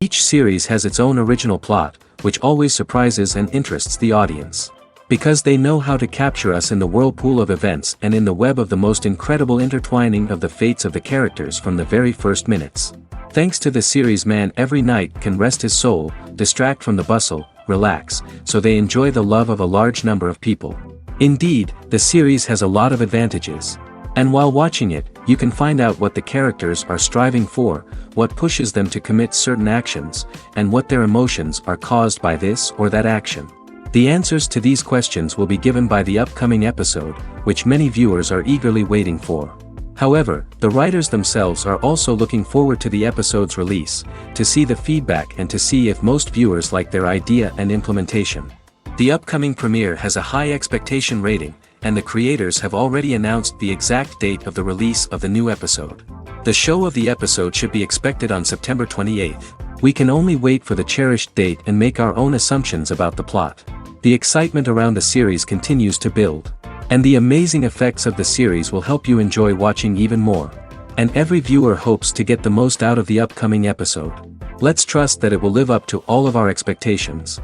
Each series has its own original plot, which always surprises and interests the audience. Because they know how to capture us in the whirlpool of events and in the web of the most incredible intertwining of the fates of the characters from the very first minutes. Thanks to the series, man every night can rest his soul, distract from the bustle, relax, so they enjoy the love of a large number of people. Indeed, the series has a lot of advantages. And while watching it, you can find out what the characters are striving for, what pushes them to commit certain actions, and what their emotions are caused by this or that action. The answers to these questions will be given by the upcoming episode, which many viewers are eagerly waiting for. However, the writers themselves are also looking forward to the episode's release, to see the feedback and to see if most viewers like their idea and implementation. The upcoming premiere has a high expectation rating, and the creators have already announced the exact date of the release of the new episode. The show of the episode should be expected on September 28th. We can only wait for the cherished date and make our own assumptions about the plot. The excitement around the series continues to build. And the amazing effects of the series will help you enjoy watching even more. And every viewer hopes to get the most out of the upcoming episode. Let's trust that it will live up to all of our expectations.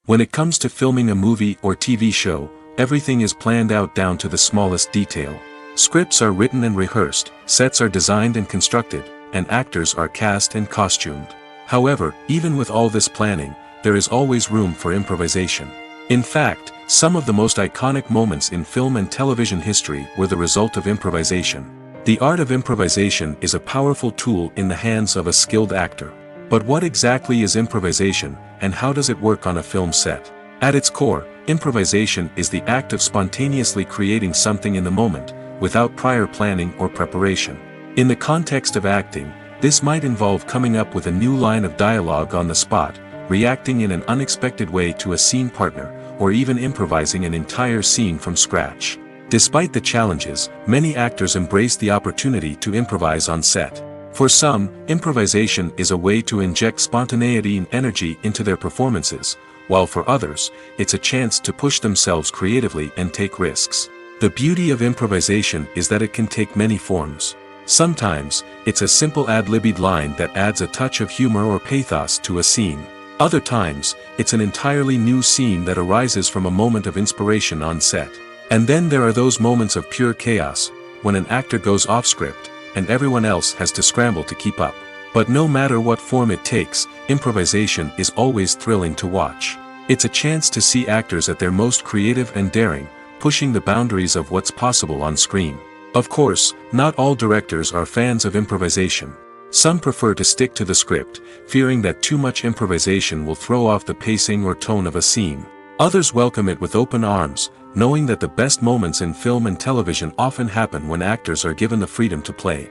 When it comes to filming a movie or TV show, everything is planned out down to the smallest detail. Scripts are written and rehearsed, sets are designed and constructed, and actors are cast and costumed. However, even with all this planning, there is always room for improvisation. In fact, some of the most iconic moments in film and television history were the result of improvisation. The art of improvisation is a powerful tool in the hands of a skilled actor. But what exactly is improvisation, and how does it work on a film set? At its core, improvisation is the act of spontaneously creating something in the moment, without prior planning or preparation. In the context of acting, this might involve coming up with a new line of dialogue on the spot, reacting in an unexpected way to a scene partner, or even improvising an entire scene from scratch. Despite the challenges, many actors embrace the opportunity to improvise on set. For some, improvisation is a way to inject spontaneity and energy into their performances, while for others, it's a chance to push themselves creatively and take risks. The beauty of improvisation is that it can take many forms. Sometimes, it's a simple ad-libbed line that adds a touch of humor or pathos to a scene. Other times, it's an entirely new scene that arises from a moment of inspiration on set. And then there are those moments of pure chaos, when an actor goes off script, and everyone else has to scramble to keep up. But no matter what form it takes, improvisation is always thrilling to watch. It's a chance to see actors at their most creative and daring, pushing the boundaries of what's possible on screen. Of course, not all directors are fans of improvisation. Some prefer to stick to the script, fearing that too much improvisation will throw off the pacing or tone of a scene. Others welcome it with open arms, knowing that the best moments in film and television often happen when actors are given the freedom to play.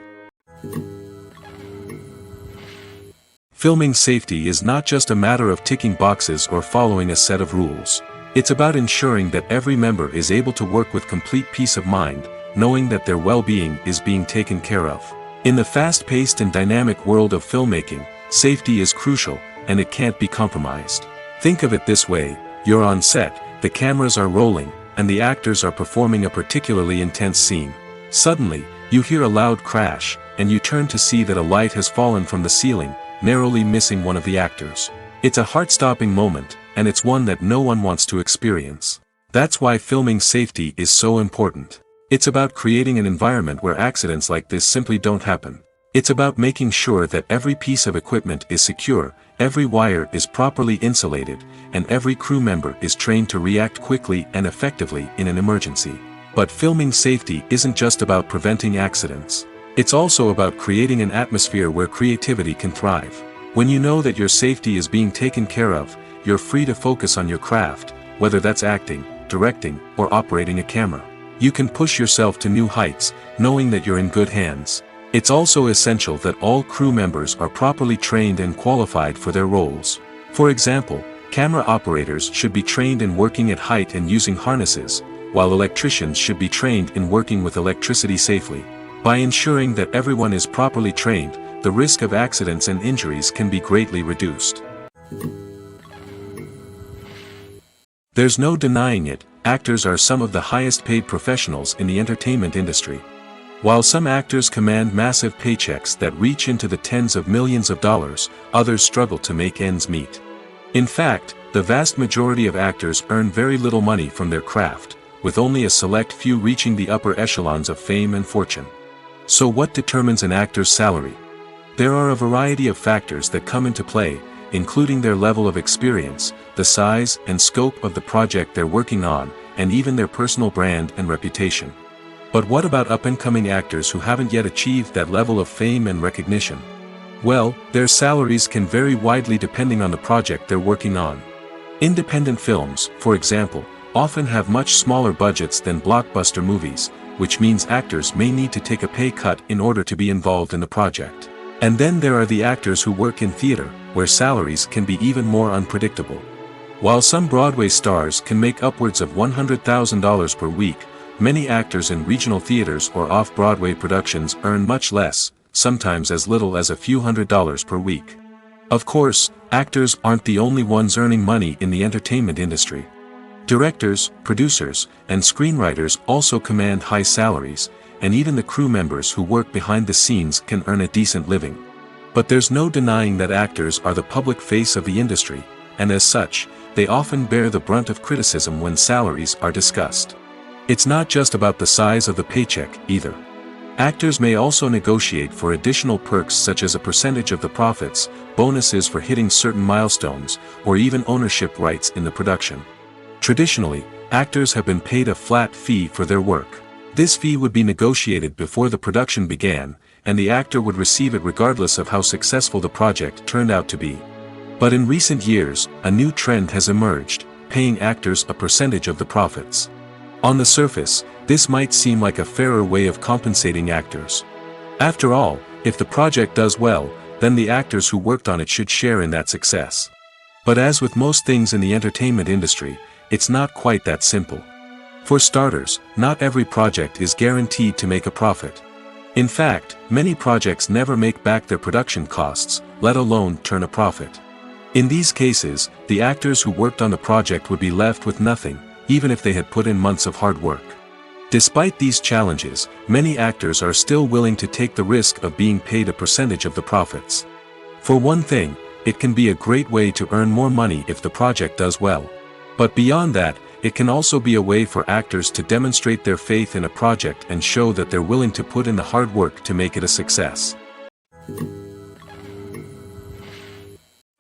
Filming safety is not just a matter of ticking boxes or following a set of rules. It's about ensuring that every member is able to work with complete peace of mind, knowing that their well-being is being taken care of. In the fast-paced and dynamic world of filmmaking, safety is crucial, and it can't be compromised. Think of it this way: you're on set, the cameras are rolling, and the actors are performing a particularly intense scene. Suddenly, you hear a loud crash, and you turn to see that a light has fallen from the ceiling, narrowly missing one of the actors. It's a heart-stopping moment, and it's one that no one wants to experience. That's why filming safety is so important. It's about creating an environment where accidents like this simply don't happen. It's about making sure that every piece of equipment is secure, every wire is properly insulated, and every crew member is trained to react quickly and effectively in an emergency. But filming safety isn't just about preventing accidents. It's also about creating an atmosphere where creativity can thrive. When you know that your safety is being taken care of, you're free to focus on your craft, whether that's acting, directing, or operating a camera. You can push yourself to new heights, knowing that you're in good hands. It's also essential that all crew members are properly trained and qualified for their roles. For example, camera operators should be trained in working at height and using harnesses, while electricians should be trained in working with electricity safely. By ensuring that everyone is properly trained, the risk of accidents and injuries can be greatly reduced. There's no denying it, actors are some of the highest paid professionals in the entertainment industry. While some actors command massive paychecks that reach into the tens of millions of dollars, others struggle to make ends meet. In fact, the vast majority of actors earn very little money from their craft, with only a select few reaching the upper echelons of fame and fortune. So what determines an actor's salary? There are a variety of factors that come into play, including their level of experience, the size and scope of the project they're working on, and even their personal brand and reputation. But what about up-and-coming actors who haven't yet achieved that level of fame and recognition? Well, their salaries can vary widely depending on the project they're working on. Independent films, for example, often have much smaller budgets than blockbuster movies, which means actors may need to take a pay cut in order to be involved in the project. And then there are the actors who work in theater, where salaries can be even more unpredictable. While some Broadway stars can make upwards of $100,000 per week, many actors in regional theaters or off-Broadway productions earn much less, sometimes as little as a few $100s per week. Of course, actors aren't the only ones earning money in the entertainment industry. Directors, producers, and screenwriters also command high salaries, and even the crew members who work behind the scenes can earn a decent living. But there's no denying that actors are the public face of the industry, and as such, they often bear the brunt of criticism when salaries are discussed. It's not just about the size of the paycheck, either. Actors may also negotiate for additional perks such as a percentage of the profits, bonuses for hitting certain milestones, or even ownership rights in the production. Traditionally, actors have been paid a flat fee for their work. This fee would be negotiated before the production began, and the actor would receive it regardless of how successful the project turned out to be. But in recent years, a new trend has emerged, paying actors a percentage of the profits. On the surface, this might seem like a fairer way of compensating actors. After all, if the project does well, then the actors who worked on it should share in that success. But as with most things in the entertainment industry, it's not quite that simple. For starters, not every project is guaranteed to make a profit. In fact, many projects never make back their production costs, let alone turn a profit. In these cases, the actors who worked on the project would be left with nothing, even if they had put in months of hard work. Despite these challenges, many actors are still willing to take the risk of being paid a percentage of the profits. For one thing, it can be a great way to earn more money if the project does well. But beyond that, it can also be a way for actors to demonstrate their faith in a project and show that they're willing to put in the hard work to make it a success.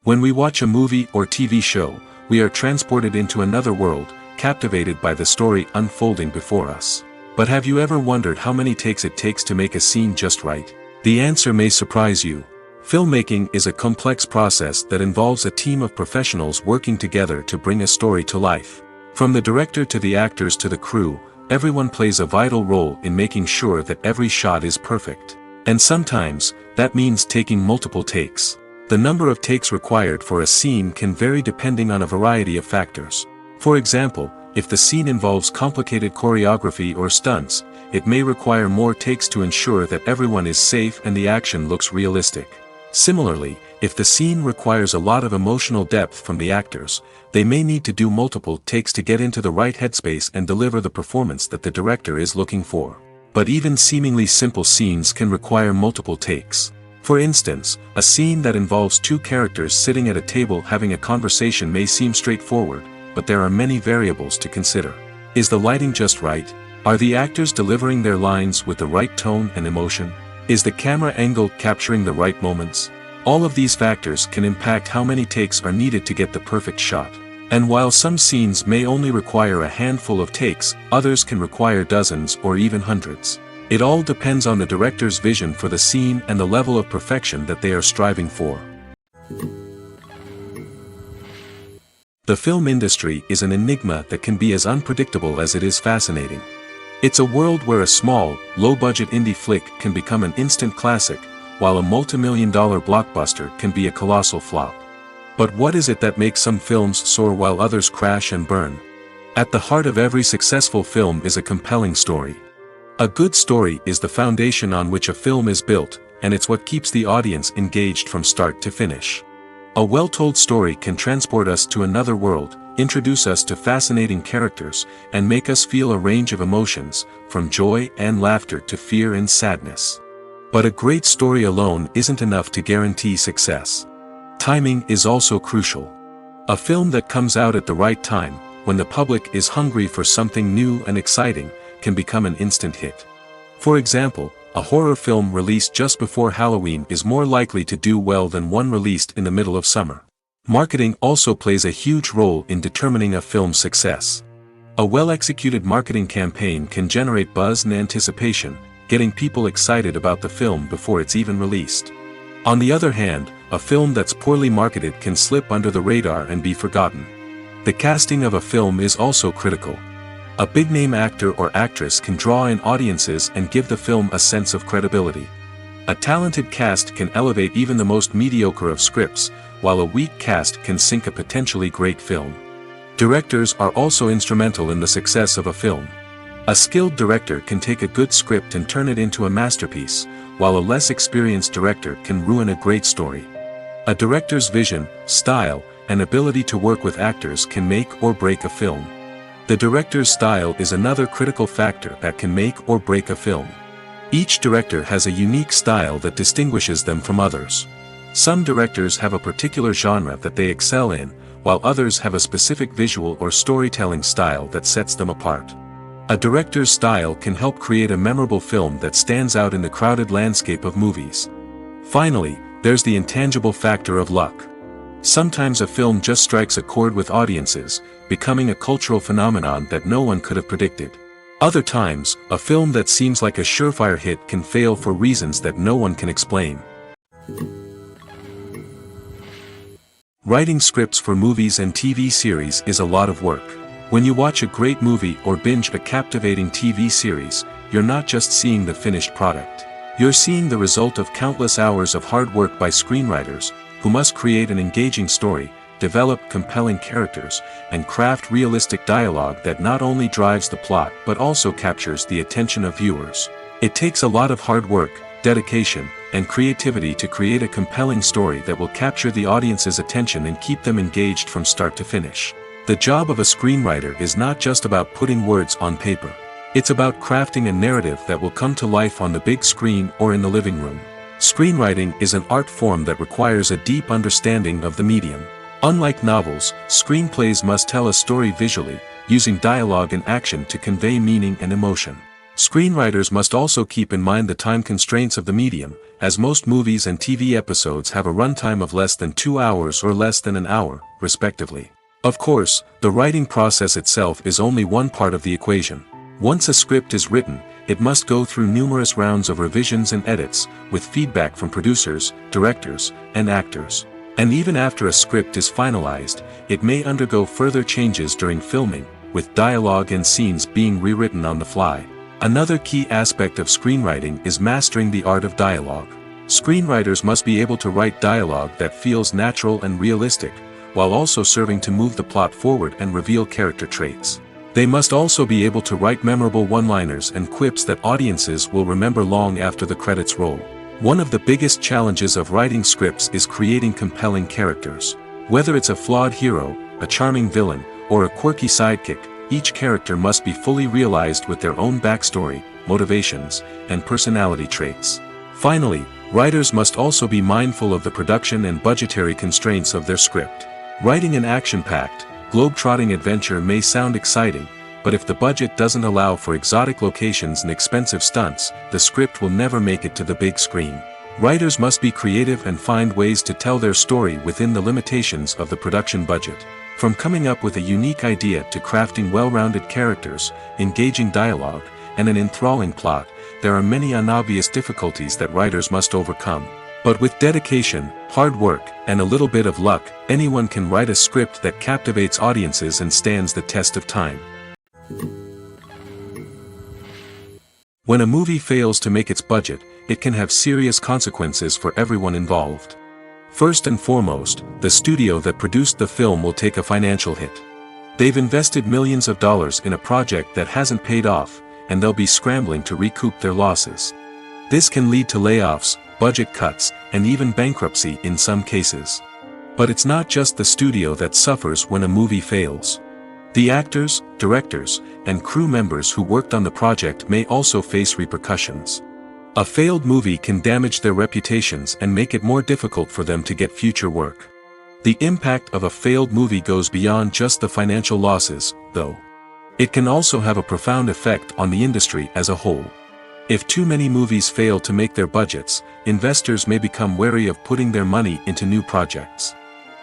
When we watch a movie or TV show, we are transported into another world, captivated by the story unfolding before us. But have you ever wondered how many takes it takes to make a scene just right? The answer may surprise you. Filmmaking is a complex process that involves a team of professionals working together to bring a story to life. From the director to the actors to the crew, everyone plays a vital role in making sure that every shot is perfect. And sometimes, that means taking multiple takes. The number of takes required for a scene can vary depending on a variety of factors. For example, if the scene involves complicated choreography or stunts, it may require more takes to ensure that everyone is safe and the action looks realistic. Similarly, if the scene requires a lot of emotional depth from the actors, they may need to do multiple takes to get into the right headspace and deliver the performance that the director is looking for. But even seemingly simple scenes can require multiple takes. For instance, a scene that involves two characters sitting at a table having a conversation may seem straightforward, but there are many variables to consider. Is the lighting just right? Are the actors delivering their lines with the right tone and emotion? Is the camera angle capturing the right moments? All of these factors can impact how many takes are needed to get the perfect shot. And while some scenes may only require a handful of takes, others can require dozens or even hundreds. It all depends on the director's vision for the scene and the level of perfection that they are striving for. The film industry is an enigma that can be as unpredictable as it is fascinating. It's a world where a small, low-budget indie flick can become an instant classic, while a multi-million-dollar blockbuster can be a colossal flop. But what is it that makes some films soar while others crash and burn? At the heart of every successful film is a compelling story. A good story is the foundation on which a film is built, and it's what keeps the audience engaged from start to finish. A well-told story can transport us to another world, introduce us to fascinating characters, and make us feel a range of emotions, from joy and laughter to fear and sadness. But a great story alone isn't enough to guarantee success. Timing is also crucial. A film that comes out at the right time, when the public is hungry for something new and exciting, can become an instant hit. For example, a horror film released just before Halloween is more likely to do well than one released in the middle of summer. Marketing also plays a huge role in determining a film's success. A well-executed marketing campaign can generate buzz and anticipation, getting people excited about the film before it's even released. On the other hand, a film that's poorly marketed can slip under the radar and be forgotten. The casting of a film is also critical. A big-name actor or actress can draw in audiences and give the film a sense of credibility. A talented cast can elevate even the most mediocre of scripts, while a weak cast can sink a potentially great film. Directors are also instrumental in the success of a film. A skilled director can take a good script and turn it into a masterpiece, while a less experienced director can ruin a great story. A director's vision, style, and ability to work with actors can make or break a film. The director's style is another critical factor that can make or break a film. Each director has a unique style that distinguishes them from others. Some directors have a particular genre that they excel in, while others have a specific visual or storytelling style that sets them apart. A director's style can help create a memorable film that stands out in the crowded landscape of movies. Finally, there's the intangible factor of luck. Sometimes a film just strikes a chord with audiences, becoming a cultural phenomenon that no one could have predicted. Other times, a film that seems like a surefire hit can fail for reasons that no one can explain. Writing scripts for movies and TV series is a lot of work. When you watch a great movie or binge a captivating TV series, you're not just seeing the finished product. You're seeing the result of countless hours of hard work by screenwriters, who must create an engaging story, develop compelling characters, and craft realistic dialogue that not only drives the plot but also captures the attention of viewers. It takes a lot of hard work, dedication, and creativity to create a compelling story that will capture the audience's attention and keep them engaged from start to finish. The job of a screenwriter is not just about putting words on paper. It's about crafting a narrative that will come to life on the big screen or in the living room. Screenwriting is an art form that requires a deep understanding of the medium. Unlike novels, screenplays must tell a story visually, using dialogue and action to convey meaning and emotion. Screenwriters must also keep in mind the time constraints of the medium, as most movies and TV episodes have a runtime of less than 2 hours or less than an hour, respectively. Of course, the writing process itself is only one part of the equation. Once a script is written, it must go through numerous rounds of revisions and edits, with feedback from producers, directors, and actors. And even after a script is finalized, it may undergo further changes during filming, with dialogue and scenes being rewritten on the fly. Another key aspect of screenwriting is mastering the art of dialogue. Screenwriters must be able to write dialogue that feels natural and realistic, while also serving to move the plot forward and reveal character traits. They must also be able to write memorable one-liners and quips that audiences will remember long after the credits roll. One of the biggest challenges of writing scripts is creating compelling characters. Whether it's a flawed hero, a charming villain, or a quirky sidekick, each character must be fully realized with their own backstory, motivations, and personality traits. Finally, writers must also be mindful of the production and budgetary constraints of their script. Writing an action-packed, globe-trotting adventure may sound exciting, but if the budget doesn't allow for exotic locations and expensive stunts, the script will never make it to the big screen. Writers must be creative and find ways to tell their story within the limitations of the production budget. From coming up with a unique idea to crafting well-rounded characters, engaging dialogue, and an enthralling plot, there are many unobvious difficulties that writers must overcome. But with dedication, hard work, and a little bit of luck, anyone can write a script that captivates audiences and stands the test of time. When a movie fails to make its budget, it can have serious consequences for everyone involved. First and foremost, the studio that produced the film will take a financial hit. They've invested millions of dollars in a project that hasn't paid off, and they'll be scrambling to recoup their losses. This can lead to layoffs, budget cuts, and even bankruptcy in some cases. But it's not just the studio that suffers when a movie fails. The actors, directors, and crew members who worked on the project may also face repercussions. A failed movie can damage their reputations and make it more difficult for them to get future work. The impact of a failed movie goes beyond just the financial losses, though. It can also have a profound effect on the industry as a whole. If too many movies fail to make their budgets, investors may become wary of putting their money into new projects.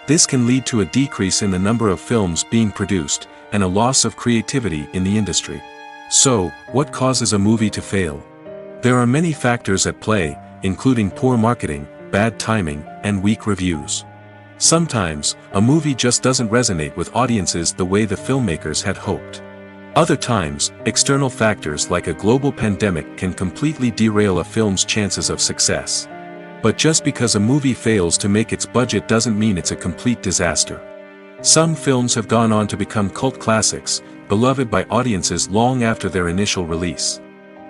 This can lead to a decrease in the number of films being produced, and a loss of creativity in the industry. So, what causes a movie to fail? There are many factors at play, including poor marketing, bad timing, and weak reviews. Sometimes, a movie just doesn't resonate with audiences the way the filmmakers had hoped. Other times, external factors like a global pandemic can completely derail a film's chances of success. But just because a movie fails to make its budget doesn't mean it's a complete disaster. Some films have gone on to become cult classics, beloved by audiences long after their initial release.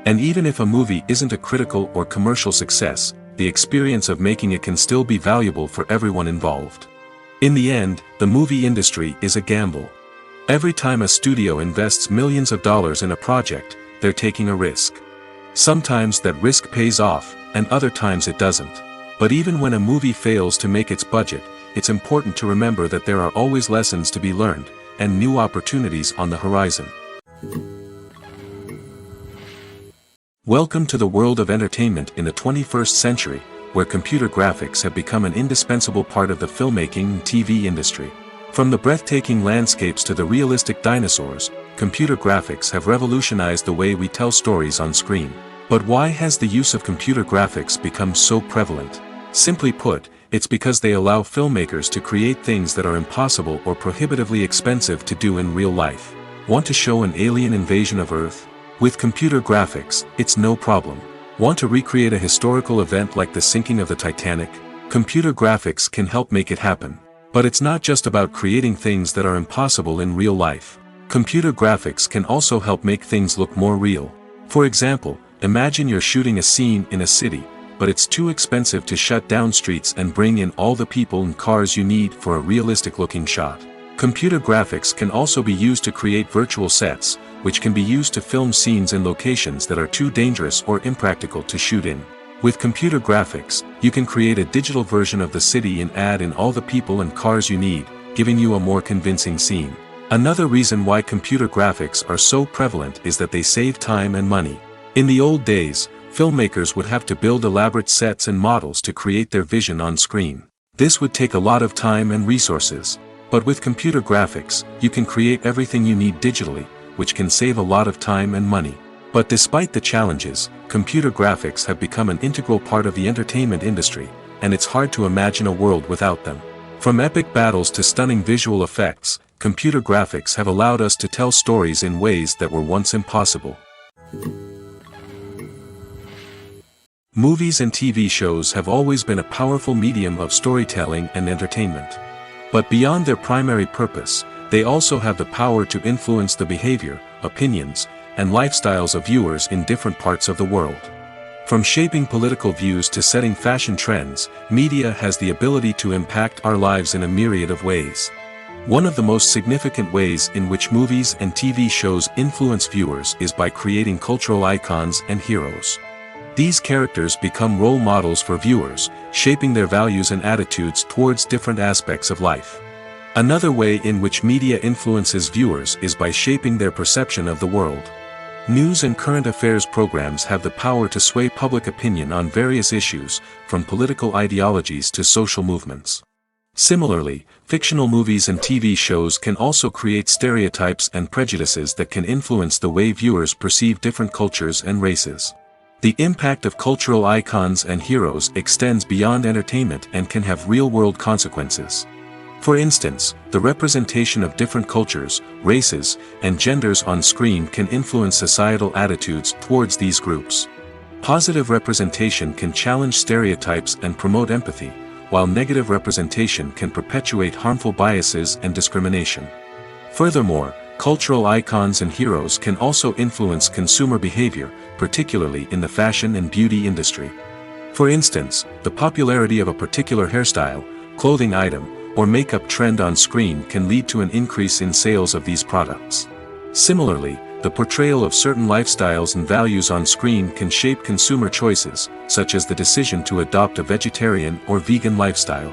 And even if a movie isn't a critical or commercial success, the experience of making it can still be valuable for everyone involved. In the end, the movie industry is a gamble. Every time a studio invests millions of dollars in a project, they're taking a risk. Sometimes that risk pays off, and other times it doesn't. But even when a movie fails to make its budget, it's important to remember that there are always lessons to be learned, and new opportunities on the horizon. Welcome to the world of entertainment in the 21st century, where computer graphics have become an indispensable part of the filmmaking and TV industry. From the breathtaking landscapes to the realistic dinosaurs, computer graphics have revolutionized the way we tell stories on screen. But why has the use of computer graphics become so prevalent? Simply put, it's because they allow filmmakers to create things that are impossible or prohibitively expensive to do in real life. Want to show an alien invasion of Earth? With computer graphics, it's no problem. Want to recreate a historical event like the sinking of the Titanic? Computer graphics can help make it happen. But it's not just about creating things that are impossible in real life. Computer graphics can also help make things look more real. For example, imagine you're shooting a scene in a city, but it's too expensive to shut down streets and bring in all the people and cars you need for a realistic-looking shot. Computer graphics can also be used to create virtual sets, which can be used to film scenes in locations that are too dangerous or impractical to shoot in. With computer graphics, you can create a digital version of the city and add in all the people and cars you need, giving you a more convincing scene. Another reason why computer graphics are so prevalent is that they save time and money. In the old days, filmmakers would have to build elaborate sets and models to create their vision on screen. This would take a lot of time and resources. But with computer graphics, you can create everything you need digitally, which can save a lot of time and money. But despite the challenges, computer graphics have become an integral part of the entertainment industry, and it's hard to imagine a world without them. From epic battles to stunning visual effects, computer graphics have allowed us to tell stories in ways that were once impossible. Movies and TV shows have always been a powerful medium of storytelling and entertainment. But beyond their primary purpose, they also have the power to influence the behavior, opinions, and lifestyles of viewers in different parts of the world. From shaping political views to setting fashion trends, media has the ability to impact our lives in a myriad of ways. One of the most significant ways in which movies and TV shows influence viewers is by creating cultural icons and heroes. These characters become role models for viewers, shaping their values and attitudes towards different aspects of life. Another way in which media influences viewers is by shaping their perception of the world. News and current affairs programs have the power to sway public opinion on various issues, from political ideologies to social movements. Similarly, fictional movies and TV shows can also create stereotypes and prejudices that can influence the way viewers perceive different cultures and races. The impact of cultural icons and heroes extends beyond entertainment and can have real-world consequences. For instance, the representation of different cultures, races, and genders on screen can influence societal attitudes towards these groups. Positive representation can challenge stereotypes and promote empathy, while negative representation can perpetuate harmful biases and discrimination. Furthermore, cultural icons and heroes can also influence consumer behavior, particularly in the fashion and beauty industry. For instance, the popularity of a particular hairstyle, clothing item, or makeup trend on screen can lead to an increase in sales of these products. Similarly, the portrayal of certain lifestyles and values on screen can shape consumer choices, such as the decision to adopt a vegetarian or vegan lifestyle.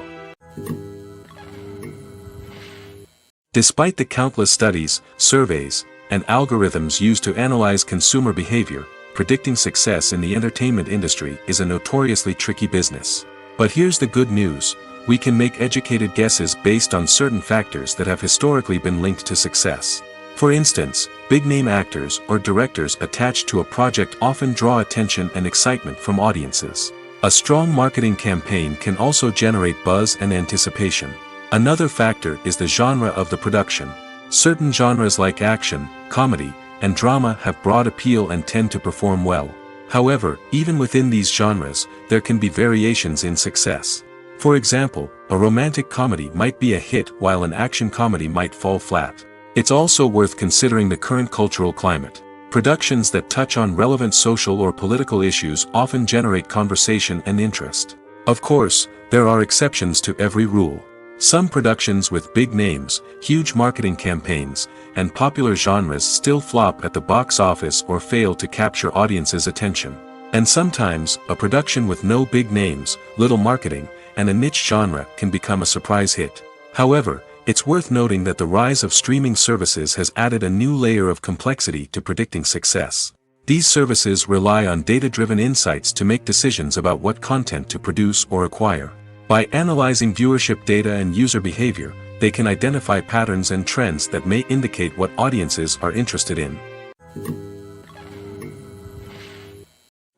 Despite the countless studies, surveys, and algorithms used to analyze consumer behavior, predicting success in the entertainment industry is a notoriously tricky business. But here's the good news: we can make educated guesses based on certain factors that have historically been linked to success. For instance, big-name actors or directors attached to a project often draw attention and excitement from audiences. A strong marketing campaign can also generate buzz and anticipation. Another factor is the genre of the production. Certain genres like action, comedy, and drama have broad appeal and tend to perform well. However, even within these genres, there can be variations in success. For example, a romantic comedy might be a hit while an action comedy might fall flat. It's also worth considering the current cultural climate. Productions that touch on relevant social or political issues often generate conversation and interest. Of course, there are exceptions to every rule. Some productions with big names, huge marketing campaigns, and popular genres still flop at the box office or fail to capture audiences' attention. And sometimes, a production with no big names, little marketing, and a niche genre can become a surprise hit. However, it's worth noting that the rise of streaming services has added a new layer of complexity to predicting success. These services rely on data-driven insights to make decisions about what content to produce or acquire. By analyzing viewership data and user behavior, they can identify patterns and trends that may indicate what audiences are interested in.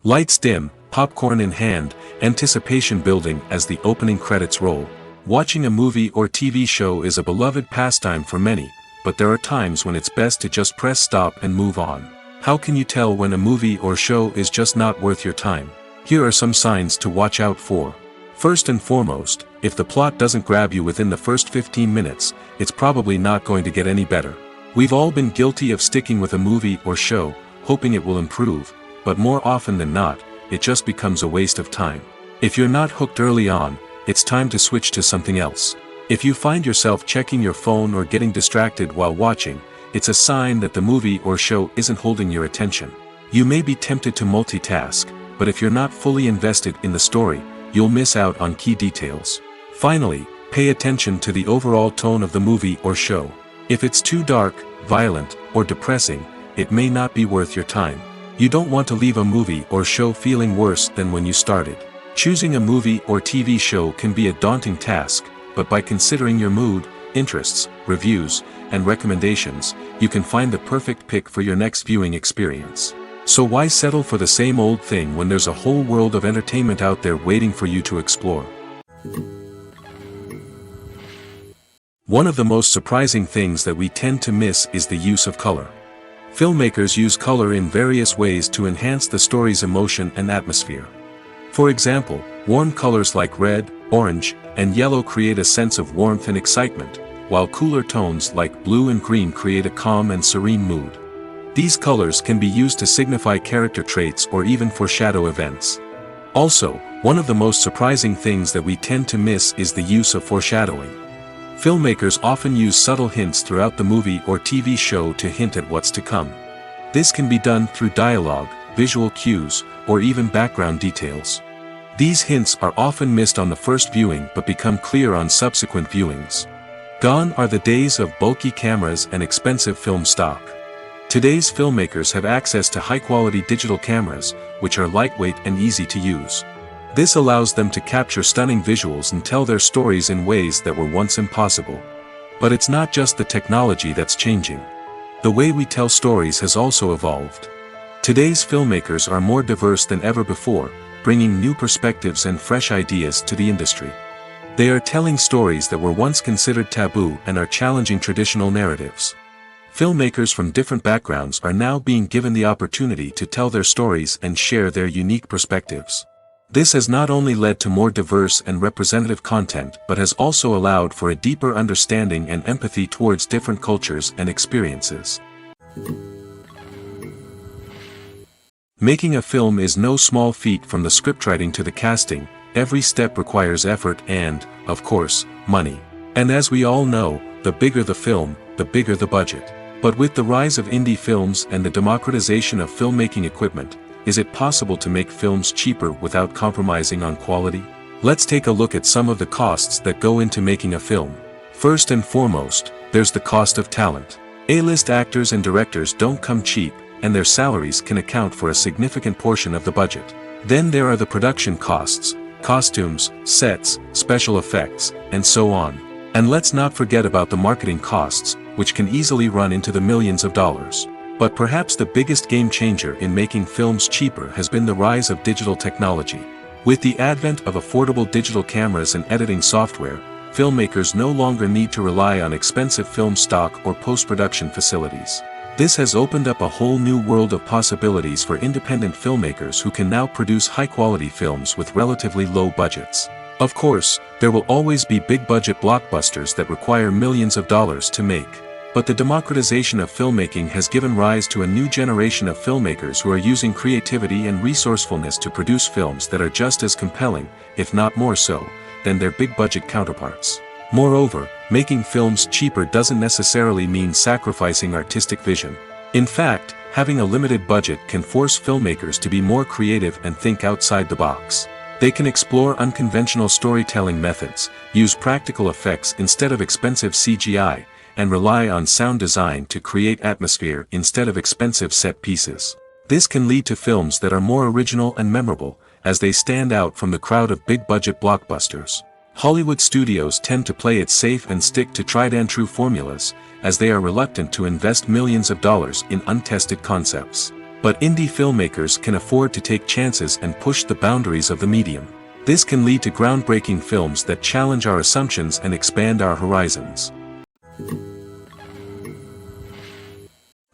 Lights dim, popcorn in hand, anticipation building as the opening credits roll. Watching a movie or TV show is a beloved pastime for many, but there are times when it's best to just press stop and move on. How can you tell when a movie or show is just not worth your time? Here are some signs to watch out for. First and foremost, if the plot doesn't grab you within the first 15 minutes, it's probably not going to get any better. We've all been guilty of sticking with a movie or show, hoping it will improve, but more often than not, it just becomes a waste of time. If you're not hooked early on, it's time to switch to something else. If you find yourself checking your phone or getting distracted while watching, it's a sign that the movie or show isn't holding your attention. You may be tempted to multitask, but if you're not fully invested in the story, you'll miss out on key details. Finally, pay attention to the overall tone of the movie or show. If it's too dark, violent, or depressing, it may not be worth your time. You don't want to leave a movie or show feeling worse than when you started. Choosing a movie or TV show can be a daunting task, but by considering your mood, interests, reviews, and recommendations, you can find the perfect pick for your next viewing experience. So why settle for the same old thing when there's a whole world of entertainment out there waiting for you to explore? One of the most surprising things that we tend to miss is the use of color. Filmmakers use color in various ways to enhance the story's emotion and atmosphere. For example, warm colors like red, orange, and yellow create a sense of warmth and excitement, while cooler tones like blue and green create a calm and serene mood. These colors can be used to signify character traits or even foreshadow events. Also, one of the most surprising things that we tend to miss is the use of foreshadowing. Filmmakers often use subtle hints throughout the movie or TV show to hint at what's to come. This can be done through dialogue, visual cues, or even background details. These hints are often missed on the first viewing but become clear on subsequent viewings. Gone are the days of bulky cameras and expensive film stock. Today's filmmakers have access to high-quality digital cameras, which are lightweight and easy to use. This allows them to capture stunning visuals and tell their stories in ways that were once impossible. But it's not just the technology that's changing. The way we tell stories has also evolved. Today's filmmakers are more diverse than ever before, bringing new perspectives and fresh ideas to the industry. They are telling stories that were once considered taboo and are challenging traditional narratives. Filmmakers from different backgrounds are now being given the opportunity to tell their stories and share their unique perspectives. This has not only led to more diverse and representative content but has also allowed for a deeper understanding and empathy towards different cultures and experiences. Making a film is no small feat. From the scriptwriting to the casting, every step requires effort and, of course, money. And as we all know, the bigger the film, the bigger the budget. But with the rise of indie films and the democratization of filmmaking equipment, is it possible to make films cheaper without compromising on quality? Let's take a look at some of the costs that go into making a film. First and foremost, there's the cost of talent. A-list actors and directors don't come cheap, and their salaries can account for a significant portion of the budget. Then there are the production costs, costumes, sets, special effects, and so on. And let's not forget about the marketing costs, which can easily run into the millions of dollars. But perhaps the biggest game changer in making films cheaper has been the rise of digital technology. With the advent of affordable digital cameras and editing software, filmmakers no longer need to rely on expensive film stock or post-production facilities. This has opened up a whole new world of possibilities for independent filmmakers who can now produce high-quality films with relatively low budgets. Of course, there will always be big-budget blockbusters that require millions of dollars to make. But the democratization of filmmaking has given rise to a new generation of filmmakers who are using creativity and resourcefulness to produce films that are just as compelling, if not more so, than their big-budget counterparts. Moreover, making films cheaper doesn't necessarily mean sacrificing artistic vision. In fact, having a limited budget can force filmmakers to be more creative and think outside the box. They can explore unconventional storytelling methods, use practical effects instead of expensive CGI, and rely on sound design to create atmosphere instead of expensive set pieces. This can lead to films that are more original and memorable, as they stand out from the crowd of big-budget blockbusters. Hollywood studios tend to play it safe and stick to tried-and-true formulas, as they are reluctant to invest millions of dollars in untested concepts. But indie filmmakers can afford to take chances and push the boundaries of the medium. This can lead to groundbreaking films that challenge our assumptions and expand our horizons.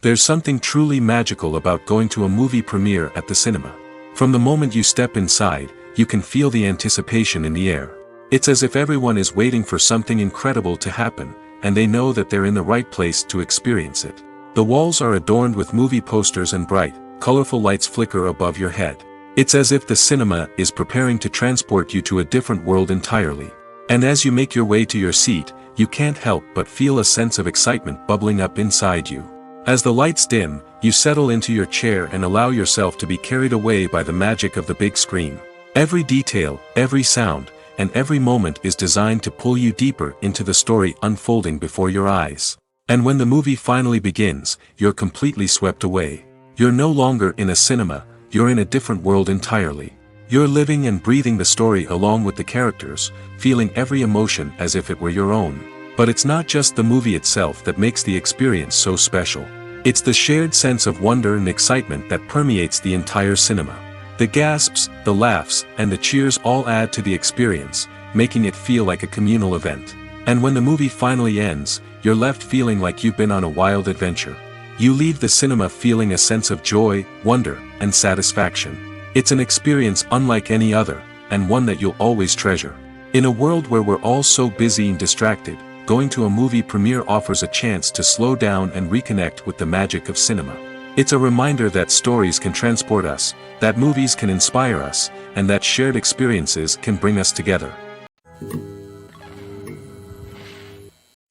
There's something truly magical about going to a movie premiere at the cinema. From the moment you step inside, you can feel the anticipation in the air. It's as if everyone is waiting for something incredible to happen, and they know that they're in the right place to experience it. The walls are adorned with movie posters and bright, colorful lights flicker above your head. It's as if the cinema is preparing to transport you to a different world entirely. And as you make your way to your seat, you can't help but feel a sense of excitement bubbling up inside you. As the lights dim, you settle into your chair and allow yourself to be carried away by the magic of the big screen. Every detail, every sound, and every moment is designed to pull you deeper into the story unfolding before your eyes. And when the movie finally begins, you're completely swept away. You're no longer in a cinema, you're in a different world entirely. You're living and breathing the story along with the characters, feeling every emotion as if it were your own. But it's not just the movie itself that makes the experience so special. It's the shared sense of wonder and excitement that permeates the entire cinema. The gasps, the laughs, and the cheers all add to the experience, making it feel like a communal event. And when the movie finally ends, you're left feeling like you've been on a wild adventure. You leave the cinema feeling a sense of joy, wonder, and satisfaction. It's an experience unlike any other, and one that you'll always treasure. In a world where we're all so busy and distracted, going to a movie premiere offers a chance to slow down and reconnect with the magic of cinema. It's a reminder that stories can transport us, that movies can inspire us, and that shared experiences can bring us together.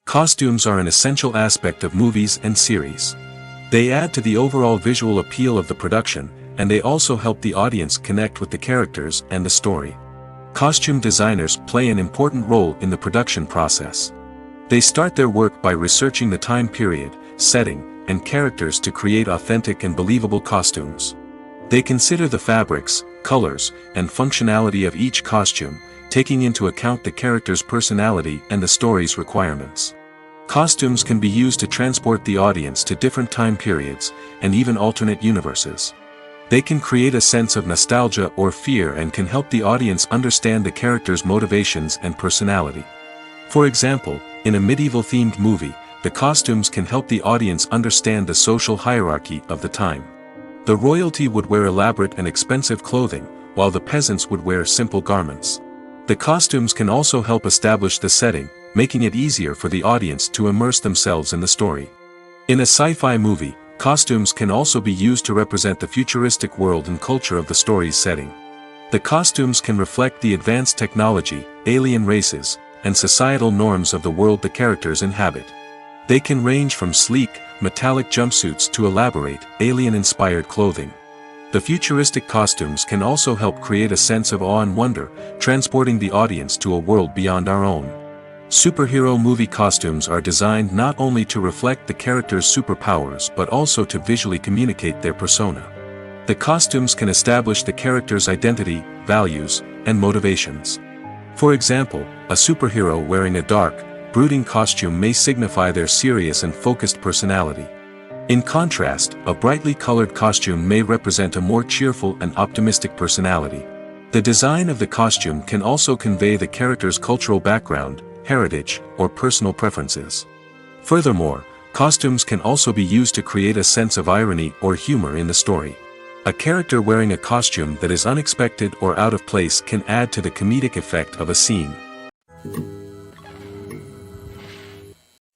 Costumes are an essential aspect of movies and series. They add to the overall visual appeal of the production, and they also help the audience connect with the characters and the story. Costume designers play an important role in the production process. They start their work by researching the time period, setting, and characters to create authentic and believable costumes. They consider the fabrics, colors, and functionality of each costume, taking into account the character's personality and the story's requirements. Costumes can be used to transport the audience to different time periods, and even alternate universes. They can create a sense of nostalgia or fear and can help the audience understand the character's motivations and personality. For example, in a medieval-themed movie, the costumes can help the audience understand the social hierarchy of the time. The royalty would wear elaborate and expensive clothing, while the peasants would wear simple garments. The costumes can also help establish the setting, making it easier for the audience to immerse themselves in the story. In a sci-fi movie, costumes can also be used to represent the futuristic world and culture of the story's setting. The costumes can reflect the advanced technology, alien races, and societal norms of the world the characters inhabit. They can range from sleek, metallic jumpsuits to elaborate, alien-inspired clothing. The futuristic costumes can also help create a sense of awe and wonder, transporting the audience to a world beyond our own. Superhero movie costumes are designed not only to reflect the character's superpowers but also to visually communicate their persona. The costumes can establish the character's identity, values, and motivations. For example, a superhero wearing a dark, brooding costume may signify their serious and focused personality. In contrast, a brightly colored costume may represent a more cheerful and optimistic personality. The design of the costume can also convey the character's cultural background, heritage, or personal preferences. Furthermore, costumes can also be used to create a sense of irony or humor in the story. A character wearing a costume that is unexpected or out of place can add to the comedic effect of a scene.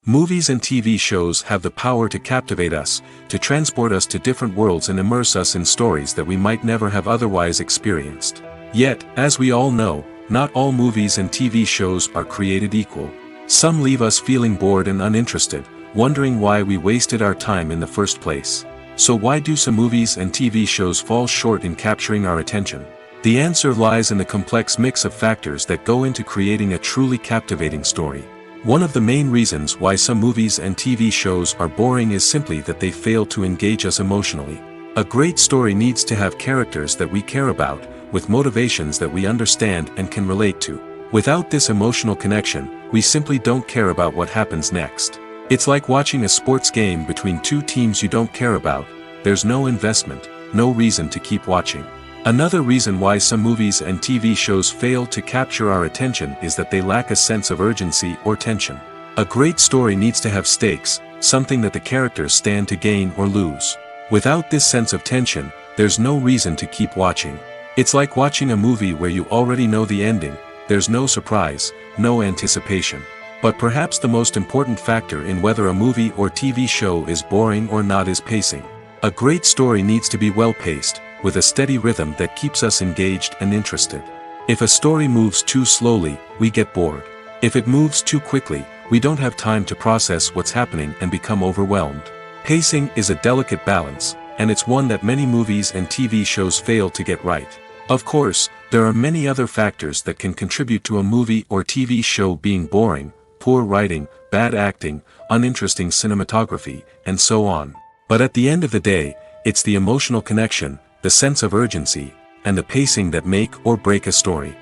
Movies and TV shows have the power to captivate us, to transport us to different worlds and immerse us in stories that we might never have otherwise experienced. Yet, as we all know, not all movies and TV shows are created equal. Some leave us feeling bored and uninterested, wondering why we wasted our time in the first place. So why do some movies and TV shows fall short in capturing our attention? The answer lies in the complex mix of factors that go into creating a truly captivating story. One of the main reasons why some movies and TV shows are boring is simply that they fail to engage us emotionally. A great story needs to have characters that we care about, with motivations that we understand and can relate to. Without this emotional connection, we simply don't care about what happens next. It's like watching a sports game between two teams you don't care about. There's no investment, no reason to keep watching. Another reason why some movies and TV shows fail to capture our attention is that they lack a sense of urgency or tension. A great story needs to have stakes, something that the characters stand to gain or lose. Without this sense of tension, there's no reason to keep watching. It's like watching a movie where you already know the ending. There's no surprise, no anticipation. But perhaps the most important factor in whether a movie or TV show is boring or not is pacing. A great story needs to be well-paced, with a steady rhythm that keeps us engaged and interested. If a story moves too slowly, we get bored. If it moves too quickly, we don't have time to process what's happening and become overwhelmed. Pacing is a delicate balance, and it's one that many movies and TV shows fail to get right. Of course, there are many other factors that can contribute to a movie or TV show being boring: poor writing, bad acting, uninteresting cinematography, and so on. But at the end of the day, it's the emotional connection, the sense of urgency, and the pacing that make or break a story.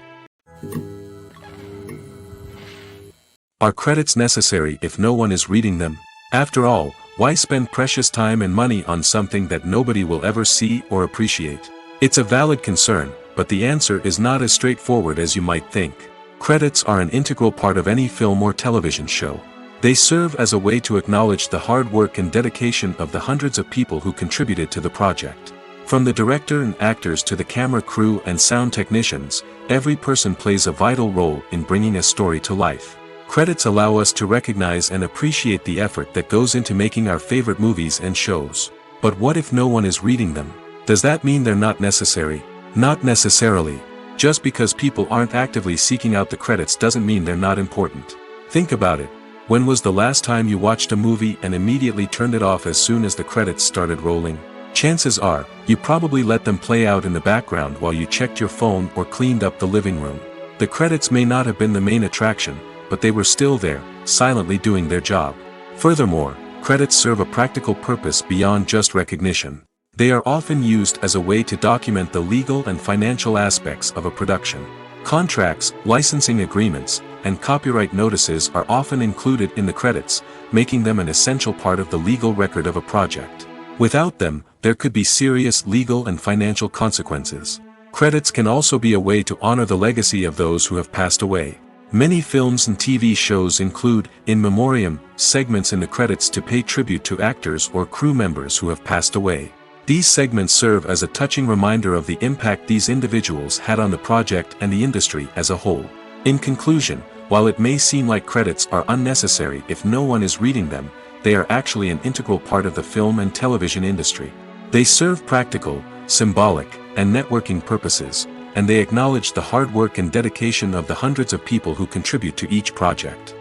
Are credits necessary if no one is reading them? After all, why spend precious time and money on something that nobody will ever see or appreciate? It's a valid concern, but the answer is not as straightforward as you might think. Credits are an integral part of any film or television show. They serve as a way to acknowledge the hard work and dedication of the hundreds of people who contributed to the project. From the director and actors to the camera crew and sound technicians, every person plays a vital role in bringing a story to life. Credits allow us to recognize and appreciate the effort that goes into making our favorite movies and shows. But what if no one is reading them? Does that mean they're not necessary? Not necessarily. Just because people aren't actively seeking out the credits doesn't mean they're not important. Think about it. When was the last time you watched a movie and immediately turned it off as soon as the credits started rolling? Chances are, you probably let them play out in the background while you checked your phone or cleaned up the living room. The credits may not have been the main attraction, but they were still there, silently doing their job. Furthermore, credits serve a practical purpose beyond just recognition. They are often used as a way to document the legal and financial aspects of a production. Contracts, licensing agreements, and copyright notices are often included in the credits, making them an essential part of the legal record of a project. Without them, there could be serious legal and financial consequences. Credits can also be a way to honor the legacy of those who have passed away. Many films and TV shows include, in memoriam, segments in the credits to pay tribute to actors or crew members who have passed away. These segments serve as a touching reminder of the impact these individuals had on the project and the industry as a whole. In conclusion, while it may seem like credits are unnecessary if no one is reading them, they are actually an integral part of the film and television industry. They serve practical, symbolic, and networking purposes, and they acknowledge the hard work and dedication of the hundreds of people who contribute to each project.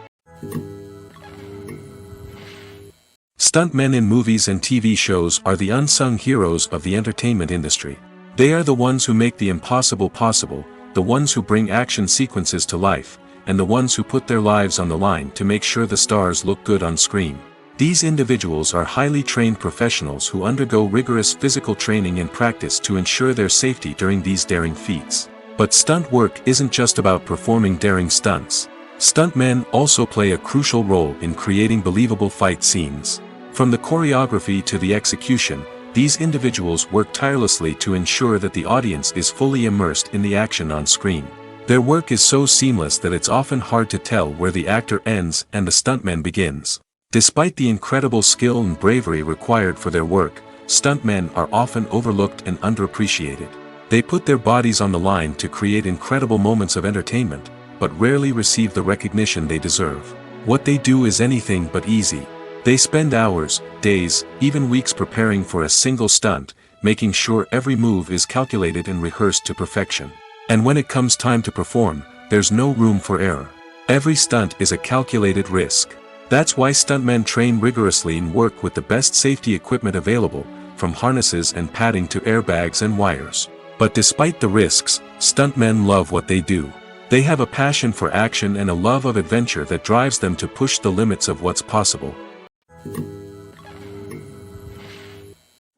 Stuntmen in movies and TV shows are the unsung heroes of the entertainment industry. They are the ones who make the impossible possible, the ones who bring action sequences to life, and the ones who put their lives on the line to make sure the stars look good on screen. These individuals are highly trained professionals who undergo rigorous physical training and practice to ensure their safety during these daring feats. But stunt work isn't just about performing daring stunts. Stuntmen also play a crucial role in creating believable fight scenes. From the choreography to the execution, these individuals work tirelessly to ensure that the audience is fully immersed in the action on screen. Their work is so seamless that it's often hard to tell where the actor ends and the stuntman begins. Despite the incredible skill and bravery required for their work, stuntmen are often overlooked and underappreciated. They put their bodies on the line to create incredible moments of entertainment, but rarely receive the recognition they deserve. What they do is anything but easy. They spend hours, days, even weeks preparing for a single stunt, making sure every move is calculated and rehearsed to perfection. And when it comes time to perform, there's no room for error. Every stunt is a calculated risk. That's why stuntmen train rigorously and work with the best safety equipment available, from harnesses and padding to airbags and wires. But despite the risks, stuntmen love what they do. They have a passion for action and a love of adventure that drives them to push the limits of what's possible.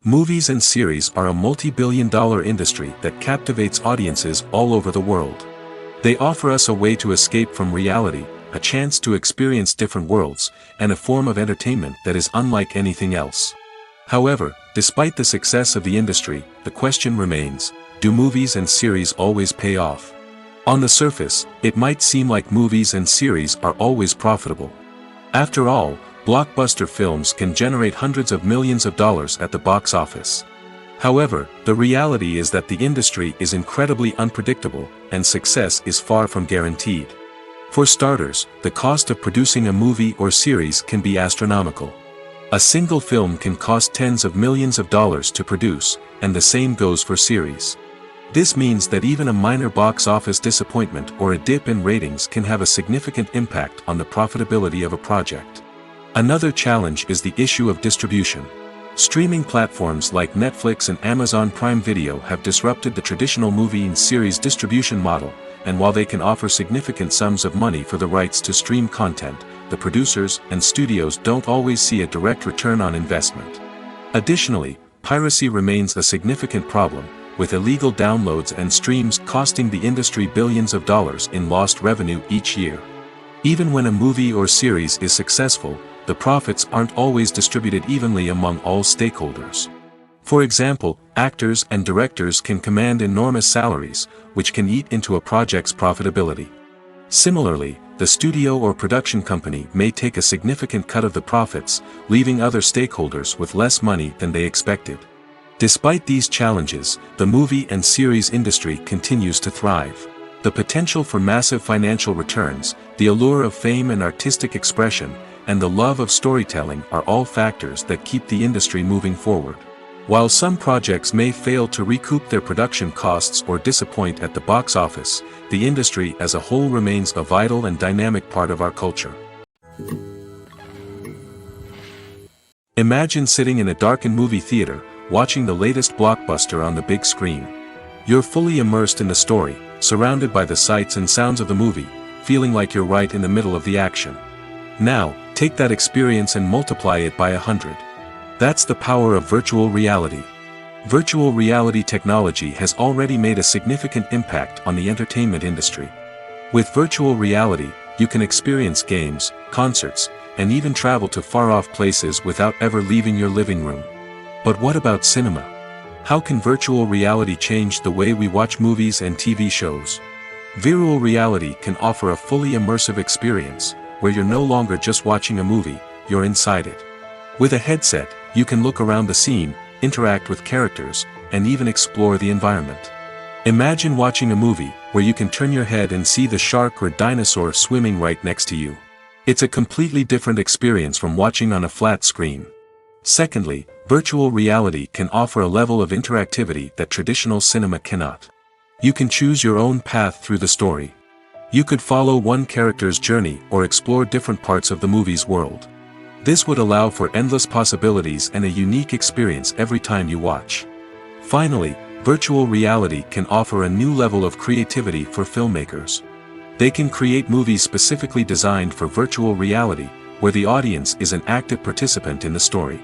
Movies and series are a multi-billion-dollar industry that captivates audiences all over the world. They offer us a way to escape from reality, a chance to experience different worlds, and a form of entertainment that is unlike anything else. However, despite the success of the industry, the question remains, do movies and series always pay off? On the surface, it might seem like movies and series are always profitable. After all, blockbuster films can generate hundreds of millions of dollars at the box office. However, the reality is that the industry is incredibly unpredictable, and success is far from guaranteed. For starters, the cost of producing a movie or series can be astronomical. A single film can cost tens of millions of dollars to produce, and the same goes for series. This means that even a minor box office disappointment or a dip in ratings can have a significant impact on the profitability of a project. Another challenge is the issue of distribution. Streaming platforms like Netflix and Amazon Prime Video have disrupted the traditional movie and series distribution model, and while they can offer significant sums of money for the rights to stream content, the producers and studios don't always see a direct return on investment. Additionally, piracy remains a significant problem, with illegal downloads and streams costing the industry billions of dollars in lost revenue each year. Even when a movie or series is successful, the profits aren't always distributed evenly among all stakeholders. For example, actors and directors can command enormous salaries, which can eat into a project's profitability. Similarly, the studio or production company may take a significant cut of the profits, leaving other stakeholders with less money than they expected. Despite these challenges, the movie and series industry continues to thrive. The potential for massive financial returns, the allure of fame and artistic expression, and the love of storytelling are all factors that keep the industry moving forward. While some projects may fail to recoup their production costs or disappoint at the box office, the industry as a whole remains a vital and dynamic part of our culture. Imagine sitting in a darkened movie theater, watching the latest blockbuster on the big screen. You're fully immersed in the story, surrounded by the sights and sounds of the movie, feeling like you're right in the middle of the action. Now, take that experience and multiply it by 100. That's the power of virtual reality. Virtual reality technology has already made a significant impact on the entertainment industry. With virtual reality, you can experience games, concerts, and even travel to far-off places without ever leaving your living room. But what about cinema? How can virtual reality change the way we watch movies and TV shows? Virtual reality can offer a fully immersive experience, where you're no longer just watching a movie, you're inside it. With a headset, you can look around the scene, interact with characters, and even explore the environment. Imagine watching a movie, where you can turn your head and see the shark or dinosaur swimming right next to you. It's a completely different experience from watching on a flat screen. Secondly, virtual reality can offer a level of interactivity that traditional cinema cannot. You can choose your own path through the story. You could follow one character's journey or explore different parts of the movie's world. This would allow for endless possibilities and a unique experience every time you watch. Finally, virtual reality can offer a new level of creativity for filmmakers. They can create movies specifically designed for virtual reality, where the audience is an active participant in the story.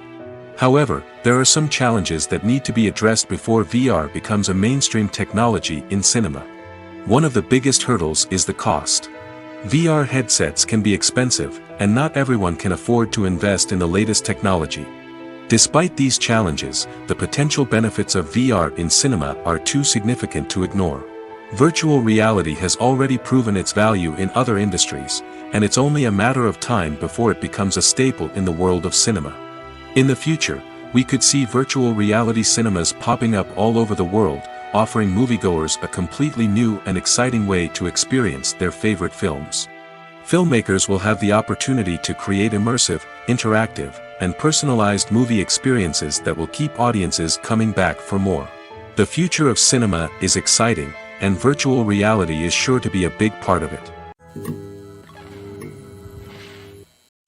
However, there are some challenges that need to be addressed before VR becomes a mainstream technology in cinema. One of the biggest hurdles is the cost. VR headsets can be expensive, and not everyone can afford to invest in the latest technology. Despite these challenges, the potential benefits of VR in cinema are too significant to ignore. Virtual reality has already proven its value in other industries, and it's only a matter of time before it becomes a staple in the world of cinema. In the future, we could see virtual reality cinemas popping up all over the world, offering moviegoers a completely new and exciting way to experience their favorite films. Filmmakers will have the opportunity to create immersive, interactive, and personalized movie experiences that will keep audiences coming back for more. The future of cinema is exciting, and virtual reality is sure to be a big part of it.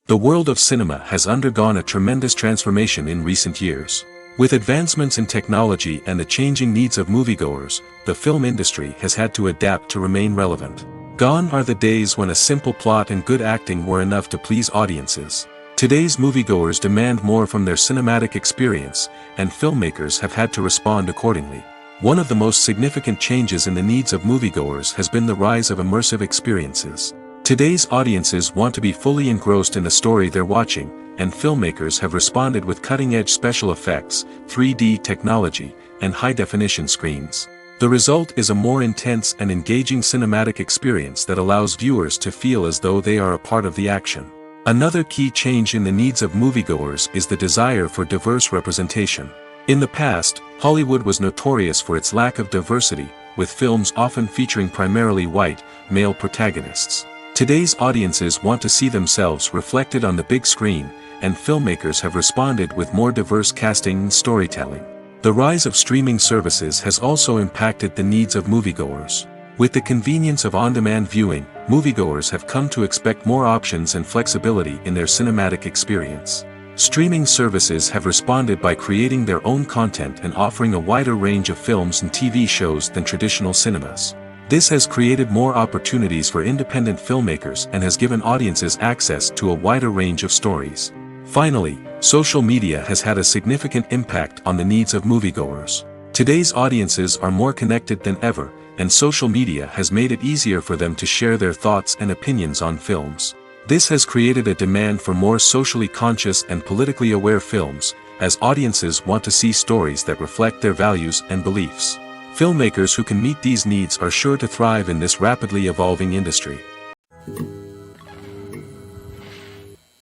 The world of cinema has undergone a tremendous transformation in recent years. With advancements in technology and the changing needs of moviegoers, the film industry has had to adapt to remain relevant. Gone are the days when a simple plot and good acting were enough to please audiences. Today's moviegoers demand more from their cinematic experience, and filmmakers have had to respond accordingly. One of the most significant changes in the needs of moviegoers has been the rise of immersive experiences. Today's audiences want to be fully engrossed in the story they're watching, and filmmakers have responded with cutting-edge special effects, 3D technology, and high-definition screens. The result is a more intense and engaging cinematic experience that allows viewers to feel as though they are a part of the action. Another key change in the needs of moviegoers is the desire for diverse representation. In the past, Hollywood was notorious for its lack of diversity, with films often featuring primarily white, male protagonists. Today's audiences want to see themselves reflected on the big screen, and filmmakers have responded with more diverse casting and storytelling. The rise of streaming services has also impacted the needs of moviegoers. With the convenience of on-demand viewing, moviegoers have come to expect more options and flexibility in their cinematic experience. Streaming services have responded by creating their own content and offering a wider range of films and TV shows than traditional cinemas. This has created more opportunities for independent filmmakers and has given audiences access to a wider range of stories. Finally, social media has had a significant impact on the needs of moviegoers. Today's audiences are more connected than ever, and social media has made it easier for them to share their thoughts and opinions on films. This has created a demand for more socially conscious and politically aware films, as audiences want to see stories that reflect their values and beliefs. Filmmakers who can meet these needs are sure to thrive in this rapidly evolving industry.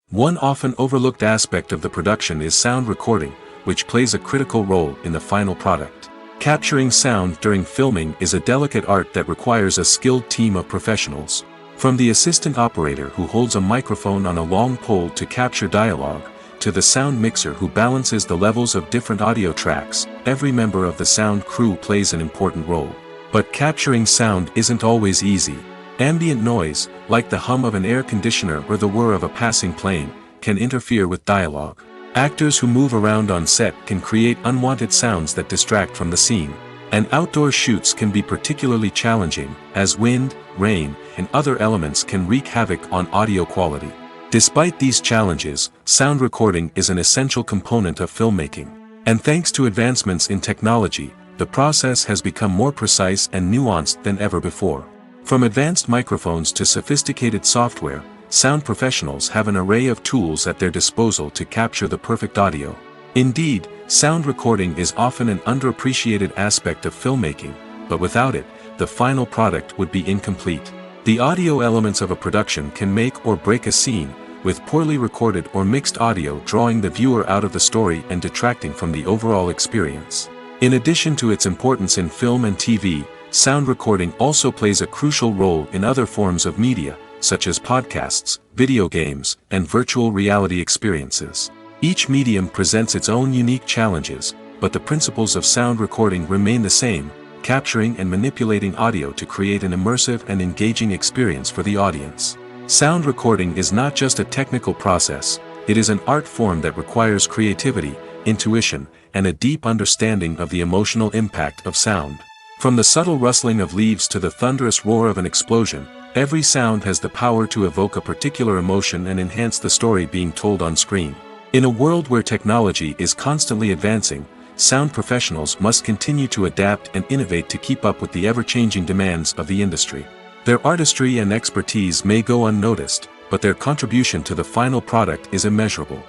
One often overlooked aspect of the production is sound recording, which plays a critical role in the final product. Capturing sound during filming is a delicate art that requires a skilled team of professionals. From the assistant operator who holds a microphone on a long pole to capture dialogue, to the sound mixer who balances the levels of different audio tracks, every member of the sound crew plays an important role. But capturing sound isn't always easy. Ambient noise, like the hum of an air conditioner or the whir of a passing plane, can interfere with dialogue. Actors who move around on set can create unwanted sounds that distract from the scene. And outdoor shoots can be particularly challenging, as wind, rain, and other elements can wreak havoc on audio quality. Despite these challenges, sound recording is an essential component of filmmaking. And thanks to advancements in technology, the process has become more precise and nuanced than ever before. From advanced microphones to sophisticated software, sound professionals have an array of tools at their disposal to capture the perfect audio. Indeed, sound recording is often an underappreciated aspect of filmmaking, but without it, the final product would be incomplete. The audio elements of a production can make or break a scene, with poorly recorded or mixed audio drawing the viewer out of the story and detracting from the overall experience. In addition to its importance in film and TV, sound recording also plays a crucial role in other forms of media, such as podcasts, video games, and virtual reality experiences. Each medium presents its own unique challenges, but the principles of sound recording remain the same: capturing and manipulating audio to create an immersive and engaging experience for the audience. Sound recording is not just a technical process, it is an art form that requires creativity, intuition, and a deep understanding of the emotional impact of sound. From the subtle rustling of leaves to the thunderous roar of an explosion, every sound has the power to evoke a particular emotion and enhance the story being told on screen. In a world where technology is constantly advancing, sound professionals must continue to adapt and innovate to keep up with the ever-changing demands of the industry. Their artistry and expertise may go unnoticed, but their contribution to the final product is immeasurable.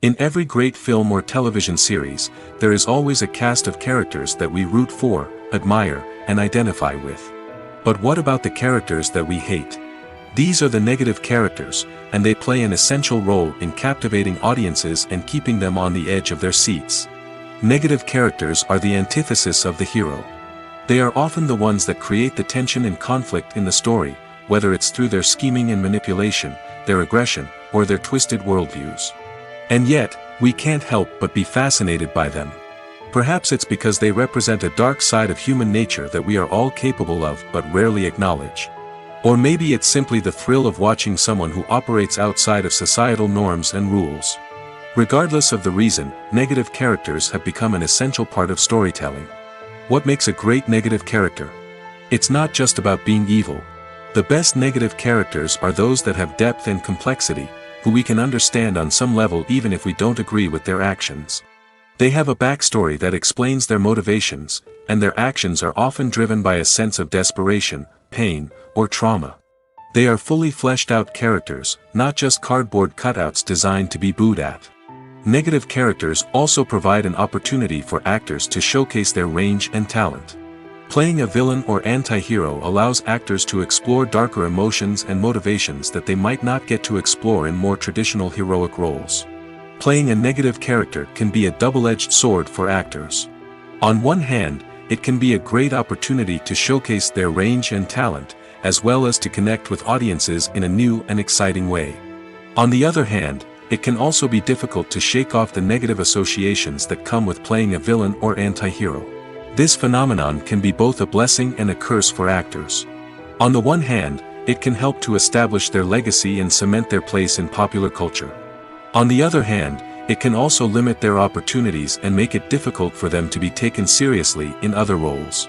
In every great film or television series, there is always a cast of characters that we root for, admire, and identify with. But what about the characters that we hate? These are the negative characters, and they play an essential role in captivating audiences and keeping them on the edge of their seats. Negative characters are the antithesis of the hero. They are often the ones that create the tension and conflict in the story, whether it's through their scheming and manipulation, their aggression, or their twisted worldviews. And yet, we can't help but be fascinated by them. Perhaps it's because they represent a dark side of human nature that we are all capable of but rarely acknowledge. Or maybe it's simply the thrill of watching someone who operates outside of societal norms and rules. Regardless of the reason, negative characters have become an essential part of storytelling. What makes a great negative character? It's not just about being evil. The best negative characters are those that have depth and complexity, who we can understand on some level even if we don't agree with their actions. They have a backstory that explains their motivations, and their actions are often driven by a sense of desperation, pain, or trauma. They are fully fleshed out characters, not just cardboard cutouts designed to be booed at. Negative characters also provide an opportunity for actors to showcase their range and talent. Playing a villain or anti-hero allows actors to explore darker emotions and motivations that they might not get to explore in more traditional heroic roles. Playing a negative character can be a double-edged sword for actors. On one hand, it can be a great opportunity to showcase their range and talent, as well as to connect with audiences in a new and exciting way. On the other hand, it can also be difficult to shake off the negative associations that come with playing a villain or anti-hero. This phenomenon can be both a blessing and a curse for actors. On the one hand, it can help to establish their legacy and cement their place in popular culture. On the other hand, it can also limit their opportunities and make it difficult for them to be taken seriously in other roles.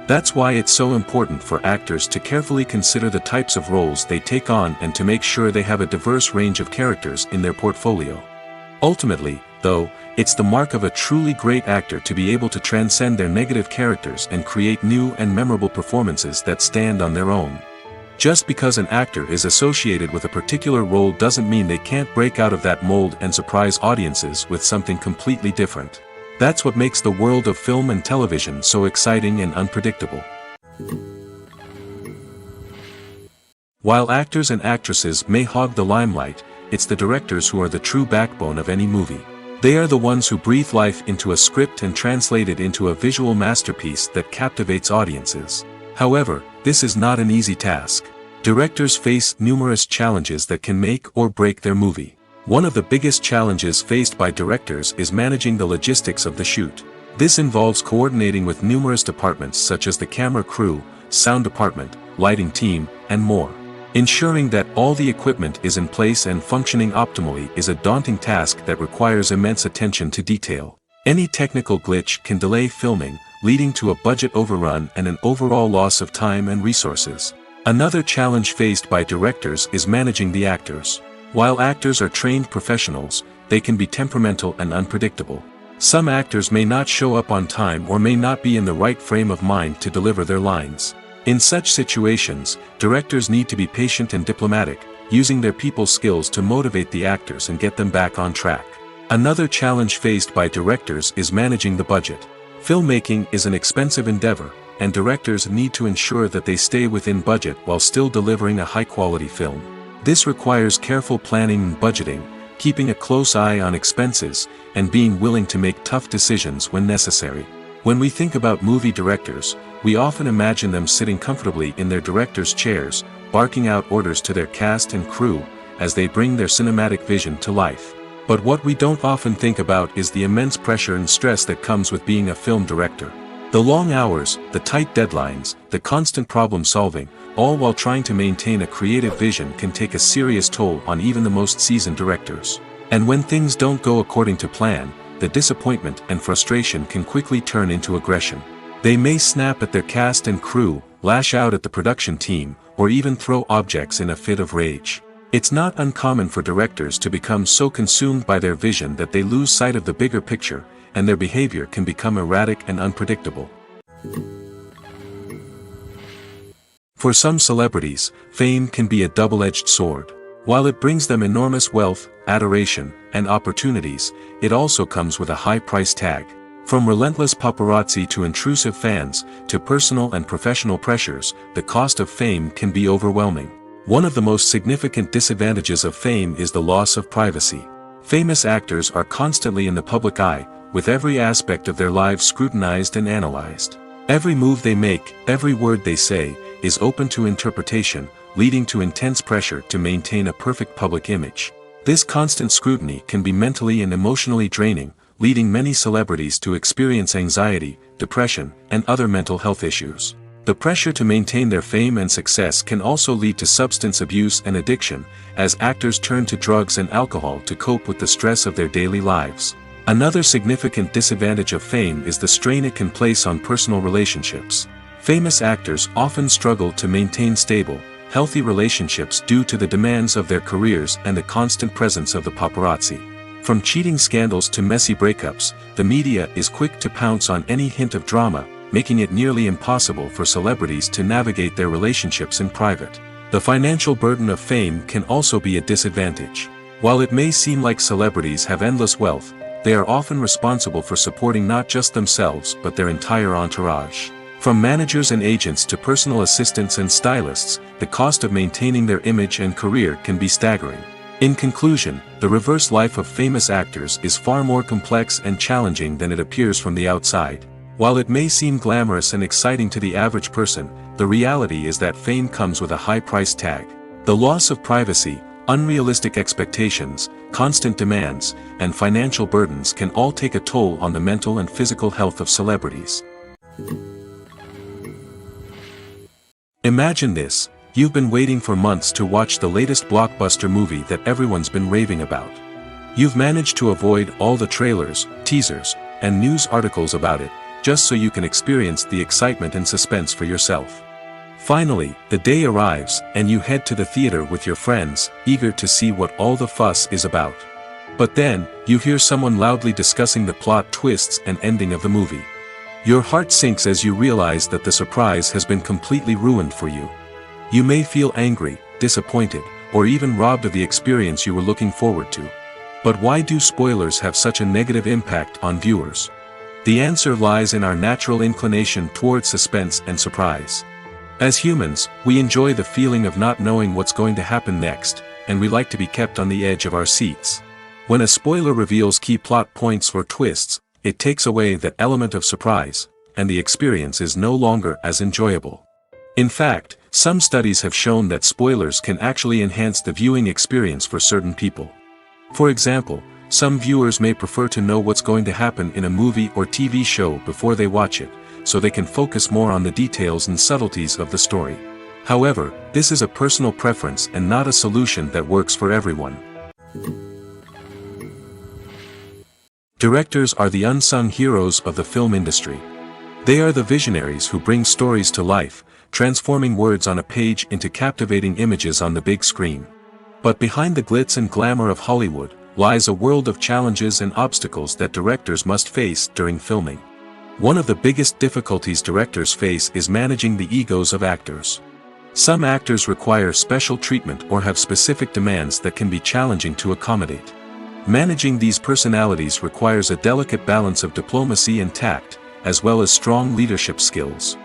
That's why it's so important for actors to carefully consider the types of roles they take on and to make sure they have a diverse range of characters in their portfolio. Ultimately, though, it's the mark of a truly great actor to be able to transcend their negative characters and create new and memorable performances that stand on their own. Just because an actor is associated with a particular role doesn't mean they can't break out of that mold and surprise audiences with something completely different. That's what makes the world of film and television so exciting and unpredictable. While actors and actresses may hog the limelight, it's the directors who are the true backbone of any movie. They are the ones who breathe life into a script and translate it into a visual masterpiece that captivates audiences. However, this is not an easy task. Directors face numerous challenges that can make or break their movie. One of the biggest challenges faced by directors is managing the logistics of the shoot. This involves coordinating with numerous departments such as the camera crew, sound department, lighting team, and more. Ensuring that all the equipment is in place and functioning optimally is a daunting task that requires immense attention to detail. Any technical glitch can delay filming, leading to a budget overrun and an overall loss of time and resources. Another challenge faced by directors is managing the actors. While actors are trained professionals, they can be temperamental and unpredictable. Some actors may not show up on time or may not be in the right frame of mind to deliver their lines. In such situations, directors need to be patient and diplomatic, using their people skills to motivate the actors and get them back on track. Another challenge faced by directors is managing the budget. Filmmaking is an expensive endeavor, and directors need to ensure that they stay within budget while still delivering a high-quality film. This requires careful planning and budgeting, keeping a close eye on expenses, and being willing to make tough decisions when necessary. When we think about movie directors, we often imagine them sitting comfortably in their director's chairs, barking out orders to their cast and crew, as they bring their cinematic vision to life. But what we don't often think about is the immense pressure and stress that comes with being a film director. The long hours, the tight deadlines, the constant problem solving, all while trying to maintain a creative vision can take a serious toll on even the most seasoned directors. And when things don't go according to plan, the disappointment and frustration can quickly turn into aggression. They may snap at their cast and crew, lash out at the production team, or even throw objects in a fit of rage. It's not uncommon for directors to become so consumed by their vision that they lose sight of the bigger picture, and their behavior can become erratic and unpredictable. For some celebrities, fame can be a double-edged sword. While it brings them enormous wealth, adoration, and opportunities, it also comes with a high price tag. From relentless paparazzi to intrusive fans, to personal and professional pressures, the cost of fame can be overwhelming. One of the most significant disadvantages of fame is the loss of privacy. Famous actors are constantly in the public eye, with every aspect of their lives scrutinized and analyzed. Every move they make, every word they say, is open to interpretation, leading to intense pressure to maintain a perfect public image. This constant scrutiny can be mentally and emotionally draining, leading many celebrities to experience anxiety, depression, and other mental health issues. The pressure to maintain their fame and success can also lead to substance abuse and addiction, as actors turn to drugs and alcohol to cope with the stress of their daily lives. Another significant disadvantage of fame is the strain it can place on personal relationships. Famous actors often struggle to maintain stable, healthy relationships due to the demands of their careers and the constant presence of the paparazzi. From cheating scandals to messy breakups, the media is quick to pounce on any hint of drama, making it nearly impossible for celebrities to navigate their relationships in private. The financial burden of fame can also be a disadvantage. While it may seem like celebrities have endless wealth, they are often responsible for supporting not just themselves but their entire entourage. From managers and agents to personal assistants and stylists, the cost of maintaining their image and career can be staggering. In conclusion, the reverse life of famous actors is far more complex and challenging than it appears from the outside. While it may seem glamorous and exciting to the average person, the reality is that fame comes with a high price tag. The loss of privacy, unrealistic expectations, constant demands, and financial burdens can all take a toll on the mental and physical health of celebrities. Imagine this: you've been waiting for months to watch the latest blockbuster movie that everyone's been raving about. You've managed to avoid all the trailers, teasers, and news articles about it, just so you can experience the excitement and suspense for yourself. Finally, the day arrives, and you head to the theater with your friends, eager to see what all the fuss is about. But then, you hear someone loudly discussing the plot twists and ending of the movie. Your heart sinks as you realize that the surprise has been completely ruined for you. You may feel angry, disappointed, or even robbed of the experience you were looking forward to. But why do spoilers have such a negative impact on viewers? The answer lies in our natural inclination towards suspense and surprise. As humans, we enjoy the feeling of not knowing what's going to happen next, and we like to be kept on the edge of our seats. When a spoiler reveals key plot points or twists, it takes away that element of surprise, and the experience is no longer as enjoyable. In fact, some studies have shown that spoilers can actually enhance the viewing experience for certain people. For example, some viewers may prefer to know what's going to happen in a movie or TV show before they watch it, so they can focus more on the details and subtleties of the story. However, this is a personal preference and not a solution that works for everyone. Directors are the unsung heroes of the film industry. They are the visionaries who bring stories to life, transforming words on a page into captivating images on the big screen. But behind the glitz and glamour of Hollywood lies a world of challenges and obstacles that directors must face during filming. One of the biggest difficulties directors face is managing the egos of actors. Some actors require special treatment or have specific demands that can be challenging to accommodate. Managing these personalities requires a delicate balance of diplomacy and tact, as well as strong leadership skills.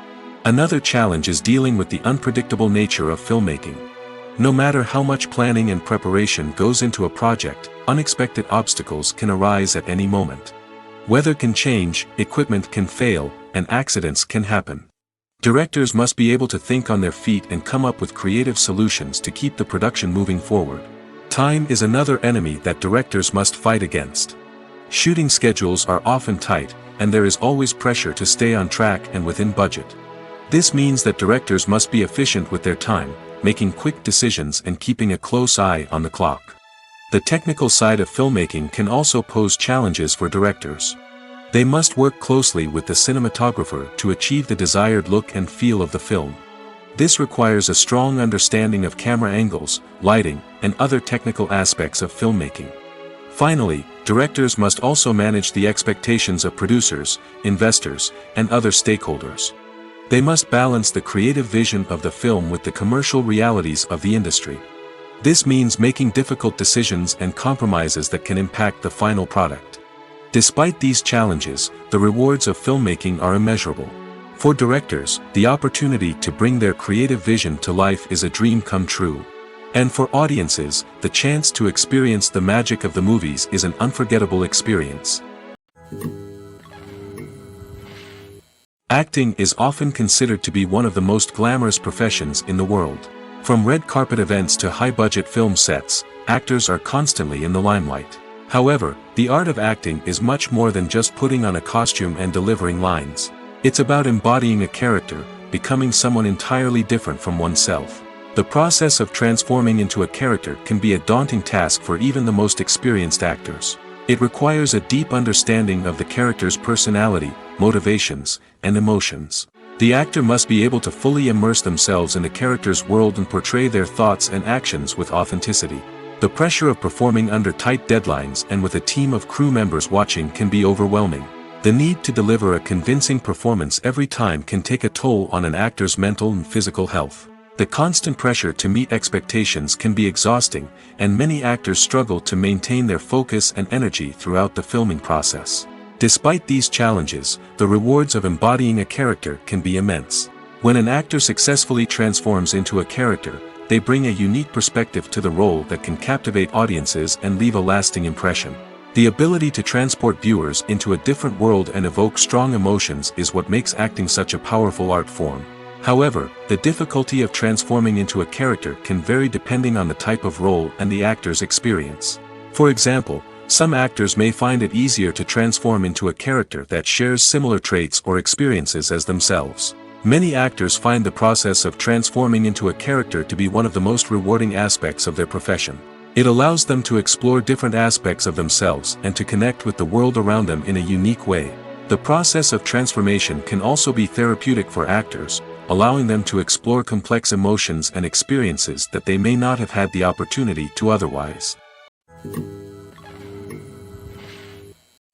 Another challenge is dealing with the unpredictable nature of filmmaking. No matter how much planning and preparation goes into a project, unexpected obstacles can arise at any moment. Weather can change, equipment can fail, and accidents can happen. Directors must be able to think on their feet and come up with creative solutions to keep the production moving forward. Time is another enemy that directors must fight against. Shooting schedules are often tight, and there is always pressure to stay on track and within budget. This means that directors must be efficient with their time, making quick decisions and keeping a close eye on the clock. The technical side of filmmaking can also pose challenges for directors. They must work closely with the cinematographer to achieve the desired look and feel of the film. This requires a strong understanding of camera angles, lighting, and other technical aspects of filmmaking. Finally, directors must also manage the expectations of producers, investors, and other stakeholders. They must balance the creative vision of the film with the commercial realities of the industry. This means making difficult decisions and compromises that can impact the final product. Despite these challenges, the rewards of filmmaking are immeasurable. For directors, the opportunity to bring their creative vision to life is a dream come true. And for audiences, the chance to experience the magic of the movies is an unforgettable experience. Acting is often considered to be one of the most glamorous professions in the world. From red carpet events to high-budget film sets, actors are constantly in the limelight. However, the art of acting is much more than just putting on a costume and delivering lines. It's about embodying a character, becoming someone entirely different from oneself. The process of transforming into a character can be a daunting task for even the most experienced actors. It requires a deep understanding of the character's personality, motivations, and emotions. The actor must be able to fully immerse themselves in the character's world and portray their thoughts and actions with authenticity. The pressure of performing under tight deadlines and with a team of crew members watching can be overwhelming. The need to deliver a convincing performance every time can take a toll on an actor's mental and physical health. The constant pressure to meet expectations can be exhausting, and many actors struggle to maintain their focus and energy throughout the filming process. Despite these challenges, the rewards of embodying a character can be immense. When an actor successfully transforms into a character, they bring a unique perspective to the role that can captivate audiences and leave a lasting impression. The ability to transport viewers into a different world and evoke strong emotions is what makes acting such a powerful art form. However, the difficulty of transforming into a character can vary depending on the type of role and the actor's experience. For example, some actors may find it easier to transform into a character that shares similar traits or experiences as themselves. Many actors find the process of transforming into a character to be one of the most rewarding aspects of their profession. It allows them to explore different aspects of themselves and to connect with the world around them in a unique way. The process of transformation can also be therapeutic for actors, allowing them to explore complex emotions and experiences that they may not have had the opportunity to otherwise.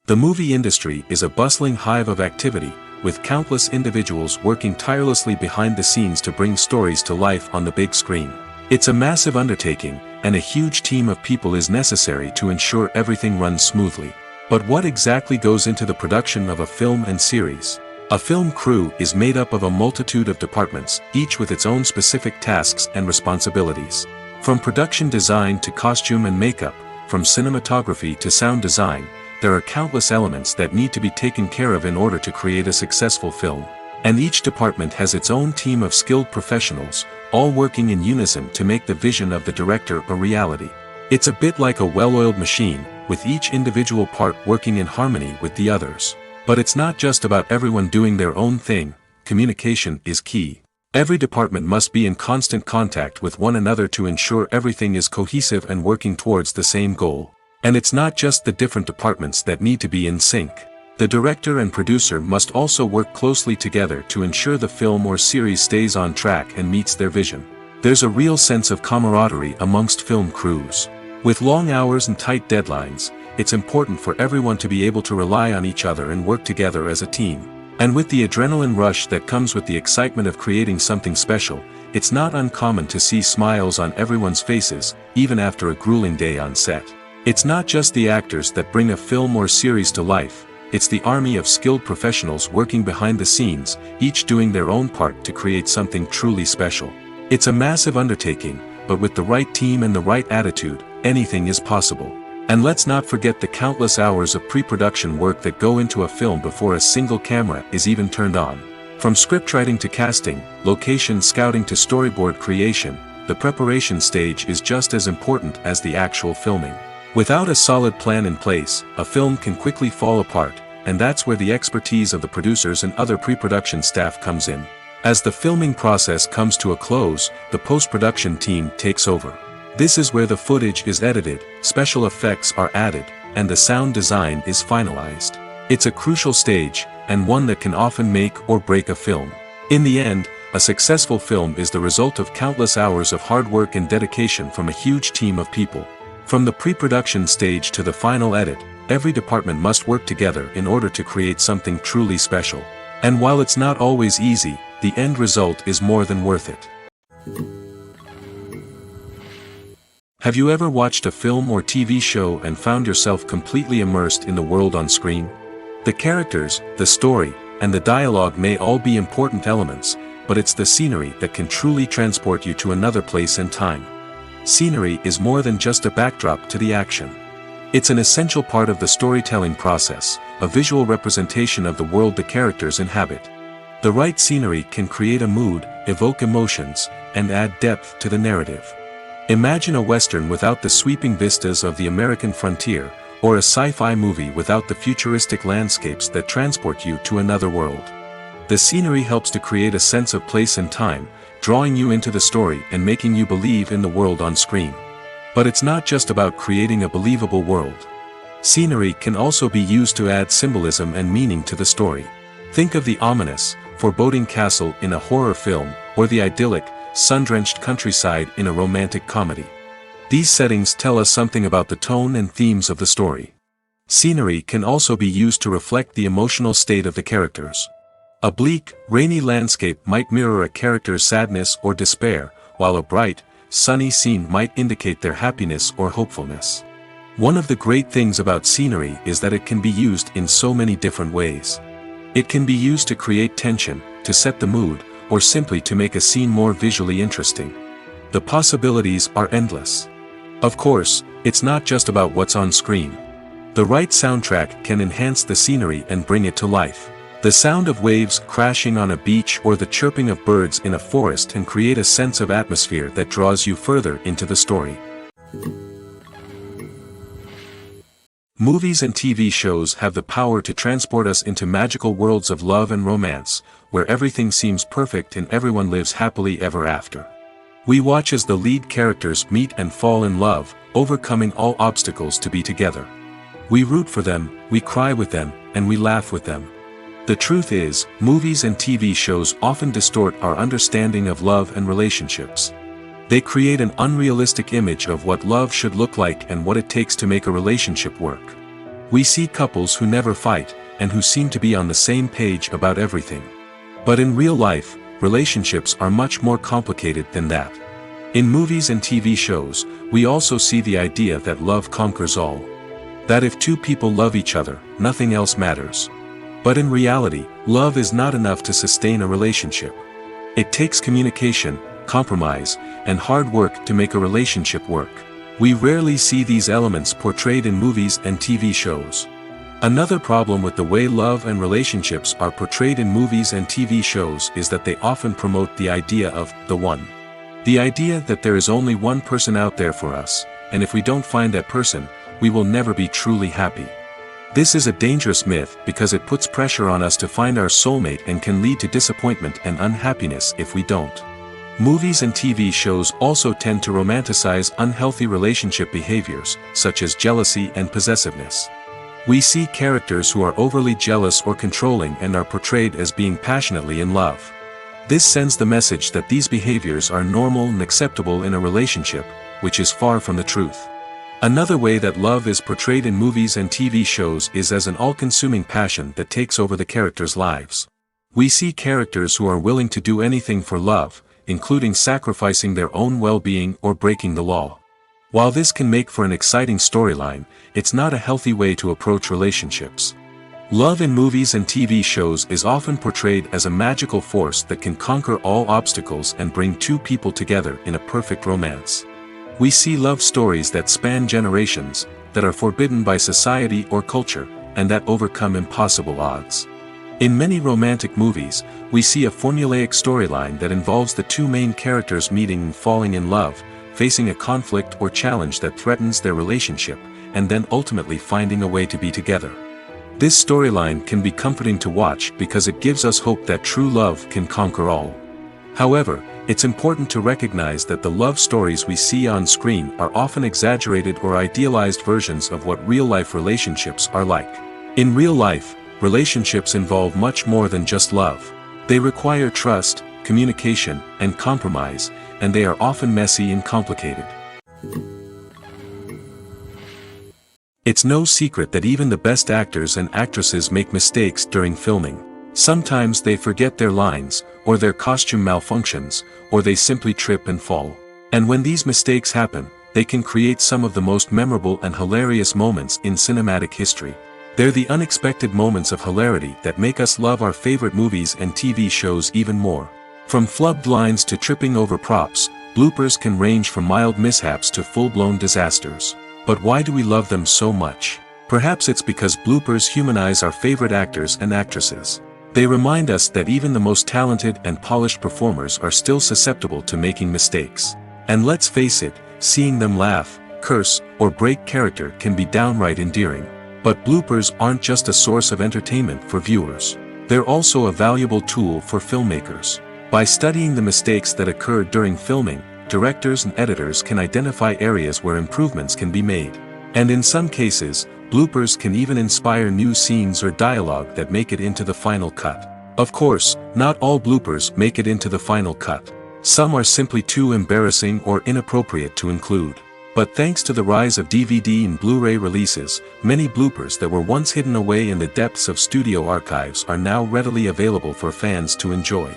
The movie industry is a bustling hive of activity, with countless individuals working tirelessly behind the scenes to bring stories to life on the big screen. It's a massive undertaking, and a huge team of people is necessary to ensure everything runs smoothly. But what exactly goes into the production of a film and series? A film crew is made up of a multitude of departments, each with its own specific tasks and responsibilities. From production design to costume and makeup, from cinematography to sound design, there are countless elements that need to be taken care of in order to create a successful film. And each department has its own team of skilled professionals, all working in unison to make the vision of the director a reality. It's a bit like a well-oiled machine, with each individual part working in harmony with the others. But it's not just about everyone doing their own thing. Communication is key. Every department must be in constant contact with one another to ensure everything is cohesive and working towards the same goal. And it's not just the different departments that need to be in sync. The director and producer must also work closely together to ensure the film or series stays on track and meets their vision. There's a real sense of camaraderie amongst film crews. With long hours and tight deadlines, it's important for everyone to be able to rely on each other and work together as a team. And with the adrenaline rush that comes with the excitement of creating something special, it's not uncommon to see smiles on everyone's faces, even after a grueling day on set. It's not just the actors that bring a film or series to life. It's the army of skilled professionals working behind the scenes, each doing their own part to create something truly special. It's a massive undertaking, but with the right team and the right attitude, anything is possible. And let's not forget the countless hours of pre-production work that go into a film before a single camera is even turned on. From scriptwriting to casting, location scouting to storyboard creation, the preparation stage is just as important as the actual filming. Without a solid plan in place, a film can quickly fall apart, and that's where the expertise of the producers and other pre-production staff comes in. As the filming process comes to a close, the post-production team takes over. This is where the footage is edited, special effects are added, and the sound design is finalized. It's a crucial stage, and one that can often make or break a film. In the end, a successful film is the result of countless hours of hard work and dedication from a huge team of people. From the pre-production stage to the final edit, every department must work together in order to create something truly special. And while it's not always easy, the end result is more than worth it. Have you ever watched a film or TV show and found yourself completely immersed in the world on screen? The characters, the story, and the dialogue may all be important elements, but it's the scenery that can truly transport you to another place and time. Scenery is more than just a backdrop to the action. It's an essential part of the storytelling process, a visual representation of the world the characters inhabit. The right scenery can create a mood, evoke emotions, and add depth to the narrative. Imagine a Western without the sweeping vistas of the American frontier, or a sci-fi movie without the futuristic landscapes that transport you to another world. The scenery helps to create a sense of place and time, drawing you into the story and making you believe in the world on screen. But it's not just about creating a believable world. Scenery can also be used to add symbolism and meaning to the story. Think of the ominous, foreboding castle in a horror film, or the idyllic, sun-drenched countryside in a romantic comedy. These settings tell us something about the tone and themes of the story. Scenery can also be used to reflect the emotional state of the characters. A bleak, rainy landscape might mirror a character's sadness or despair, while a bright, sunny scene might indicate their happiness or hopefulness. One of the great things about scenery is that it can be used in so many different ways. It can be used to create tension, to set the mood, or simply to make a scene more visually interesting. The possibilities are endless. Of course, it's not just about what's on screen. The right soundtrack can enhance the scenery and bring it to life. The sound of waves crashing on a beach or the chirping of birds in a forest can create a sense of atmosphere that draws you further into the story. Movies and TV shows have the power to transport us into magical worlds of love and romance, where everything seems perfect and everyone lives happily ever after. We watch as the lead characters meet and fall in love, overcoming all obstacles to be together. We root for them, we cry with them, and we laugh with them. The truth is, movies and TV shows often distort our understanding of love and relationships. They create an unrealistic image of what love should look like and what it takes to make a relationship work. We see couples who never fight, and who seem to be on the same page about everything. But in real life, relationships are much more complicated than that. In movies and TV shows, we also see the idea that love conquers all. That if two people love each other, nothing else matters. But in reality, love is not enough to sustain a relationship. It takes communication, compromise, and hard work to make a relationship work. We rarely see these elements portrayed in movies and TV shows. Another problem with the way love and relationships are portrayed in movies and TV shows is that they often promote the idea of the one. The idea that there is only one person out there for us, and if we don't find that person, we will never be truly happy. This is a dangerous myth because it puts pressure on us to find our soulmate and can lead to disappointment and unhappiness if we don't. Movies and TV shows also tend to romanticize unhealthy relationship behaviors, such as jealousy and possessiveness. We see characters who are overly jealous or controlling and are portrayed as being passionately in love. This sends the message that these behaviors are normal and acceptable in a relationship, which is far from the truth. Another way that love is portrayed in movies and TV shows is as an all-consuming passion that takes over the characters' lives. We see characters who are willing to do anything for love, including sacrificing their own well-being or breaking the law. While this can make for an exciting storyline, it's not a healthy way to approach relationships. Love in movies and TV shows is often portrayed as a magical force that can conquer all obstacles and bring two people together in a perfect romance. We see love stories that span generations, that are forbidden by society or culture, and that overcome impossible odds. In many romantic movies, we see a formulaic storyline that involves the two main characters meeting and falling in love, facing a conflict or challenge that threatens their relationship, and then ultimately finding a way to be together. This storyline can be comforting to watch because it gives us hope that true love can conquer all. However, it's important to recognize that the love stories we see on screen are often exaggerated or idealized versions of what real-life relationships are like. In real life, relationships involve much more than just love. They require trust, communication, and compromise, and they are often messy and complicated. It's no secret that even the best actors and actresses make mistakes during filming. Sometimes they forget their lines, or their costume malfunctions, or they simply trip and fall. And when these mistakes happen, they can create some of the most memorable and hilarious moments in cinematic history. They're the unexpected moments of hilarity that make us love our favorite movies and TV shows even more. From flubbed lines to tripping over props, bloopers can range from mild mishaps to full-blown disasters. But why do we love them so much? Perhaps it's because bloopers humanize our favorite actors and actresses. They remind us that even the most talented and polished performers are still susceptible to making mistakes. And let's face it, seeing them laugh, curse, or break character can be downright endearing. But bloopers aren't just a source of entertainment for viewers. They're also a valuable tool for filmmakers. By studying the mistakes that occur during filming, directors and editors can identify areas where improvements can be made. And in some cases, bloopers can even inspire new scenes or dialogue that make it into the final cut. Of course, not all bloopers make it into the final cut. Some are simply too embarrassing or inappropriate to include. But thanks to the rise of DVD and Blu-ray releases, many bloopers that were once hidden away in the depths of studio archives are now readily available for fans to enjoy.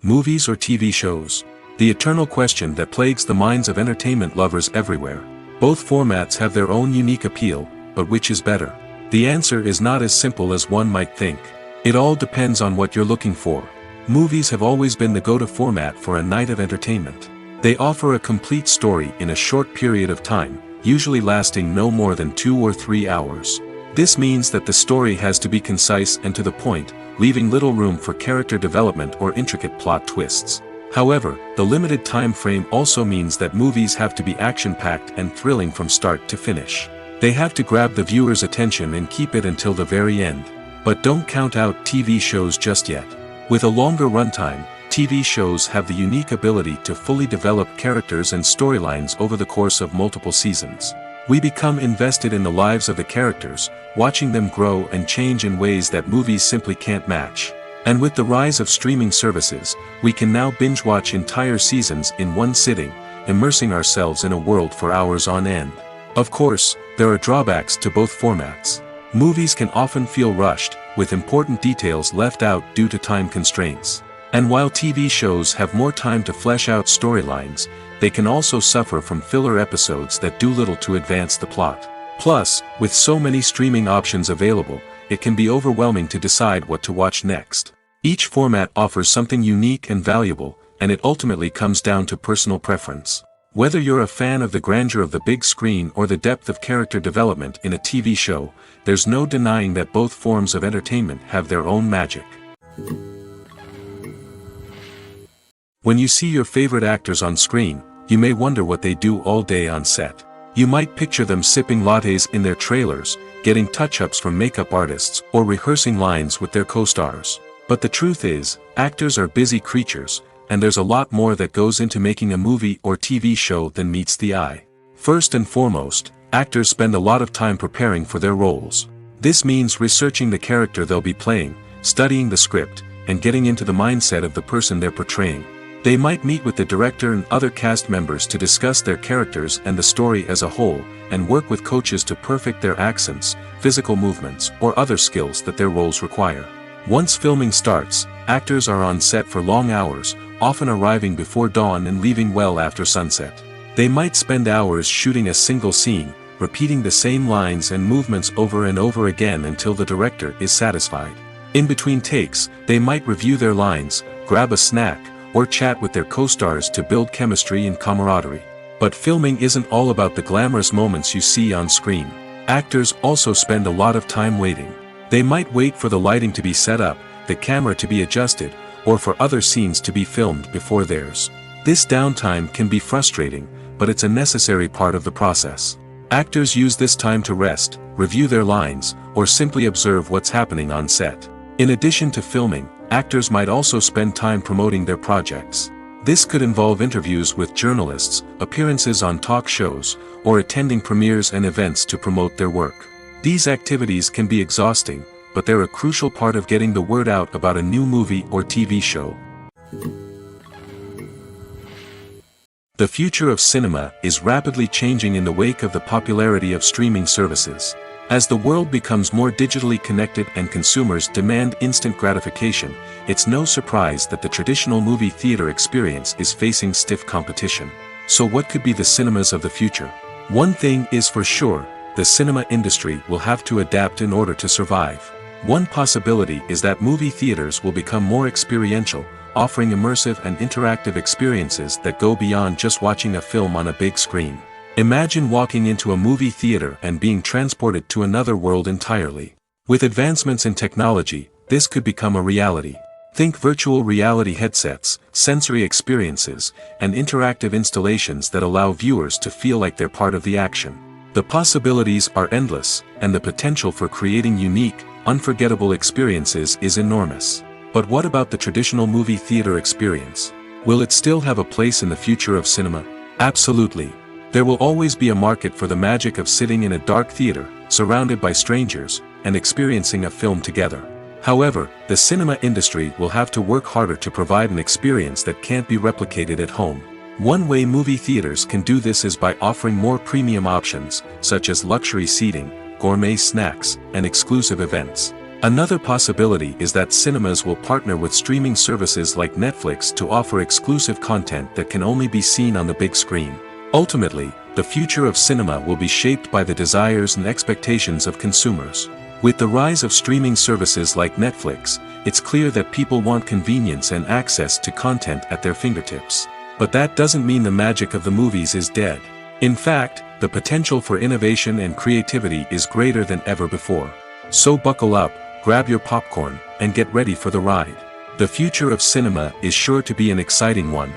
Movies or TV shows? The eternal question that plagues the minds of entertainment lovers everywhere. Both formats have their own unique appeal, but which is better? The answer is not as simple as one might think. It all depends on what you're looking for. Movies have always been the go-to format for a night of entertainment. They offer a complete story in a short period of time, usually lasting no more than 2 or 3 hours. This means that the story has to be concise and to the point, leaving little room for character development or intricate plot twists. However, the limited time frame also means that movies have to be action-packed and thrilling from start to finish. They have to grab the viewer's attention and keep it until the very end. But don't count out TV shows just yet. With a longer runtime, TV shows have the unique ability to fully develop characters and storylines over the course of multiple seasons. We become invested in the lives of the characters, watching them grow and change in ways that movies simply can't match. And with the rise of streaming services, we can now binge-watch entire seasons in one sitting, immersing ourselves in a world for hours on end. Of course, there are drawbacks to both formats. Movies can often feel rushed, with important details left out due to time constraints. And while TV shows have more time to flesh out storylines, they can also suffer from filler episodes that do little to advance the plot. Plus, with so many streaming options available, it can be overwhelming to decide what to watch next. Each format offers something unique and valuable, and it ultimately comes down to personal preference. Whether you're a fan of the grandeur of the big screen or the depth of character development in a TV show, there's no denying that both forms of entertainment have their own magic. When you see your favorite actors on screen, you may wonder what they do all day on set. You might picture them sipping lattes in their trailers, getting touch-ups from makeup artists, or rehearsing lines with their co-stars. But the truth is, actors are busy creatures, and there's a lot more that goes into making a movie or TV show than meets the eye. First and foremost, actors spend a lot of time preparing for their roles. This means researching the character they'll be playing, studying the script, and getting into the mindset of the person they're portraying. They might meet with the director and other cast members to discuss their characters and the story as a whole, and work with coaches to perfect their accents, physical movements, or other skills that their roles require. Once filming starts, actors are on set for long hours, often arriving before dawn and leaving well after sunset. They might spend hours shooting a single scene, repeating the same lines and movements over and over again until the director is satisfied. In between takes, they might review their lines, grab a snack, or chat with their co-stars to build chemistry and camaraderie. But filming isn't all about the glamorous moments you see on screen. Actors also spend a lot of time waiting. They might wait for the lighting to be set up, the camera to be adjusted, or for other scenes to be filmed before theirs. This downtime can be frustrating, but it's a necessary part of the process. Actors use this time to rest, review their lines, or simply observe what's happening on set. In addition to filming, actors might also spend time promoting their projects. This could involve interviews with journalists, appearances on talk shows, or attending premieres and events to promote their work. These activities can be exhausting, but they're a crucial part of getting the word out about a new movie or TV show. The future of cinema is rapidly changing in the wake of the popularity of streaming services. As the world becomes more digitally connected and consumers demand instant gratification, it's no surprise that the traditional movie theater experience is facing stiff competition. So what could be the cinemas of the future? One thing is for sure, the cinema industry will have to adapt in order to survive. One possibility is that movie theaters will become more experiential, offering immersive and interactive experiences that go beyond just watching a film on a big screen. Imagine walking into a movie theater and being transported to another world entirely. With advancements in technology, this could become a reality. Think virtual reality headsets, sensory experiences, and interactive installations that allow viewers to feel like they're part of the action. The possibilities are endless, and the potential for creating unique, unforgettable experiences is enormous. But what about the traditional movie theater experience? Will it still have a place in the future of cinema? Absolutely. There will always be a market for the magic of sitting in a dark theater, surrounded by strangers, and experiencing a film together. However, the cinema industry will have to work harder to provide an experience that can't be replicated at home. One way movie theaters can do this is by offering more premium options, such as luxury seating, gourmet snacks, and exclusive events. Another possibility is that cinemas will partner with streaming services like Netflix to offer exclusive content that can only be seen on the big screen. Ultimately, the future of cinema will be shaped by the desires and expectations of consumers. With the rise of streaming services like Netflix, it's clear that people want convenience and access to content at their fingertips. But that doesn't mean the magic of the movies is dead. In fact, the potential for innovation and creativity is greater than ever before. So buckle up, grab your popcorn, and get ready for the ride. The future of cinema is sure to be an exciting one.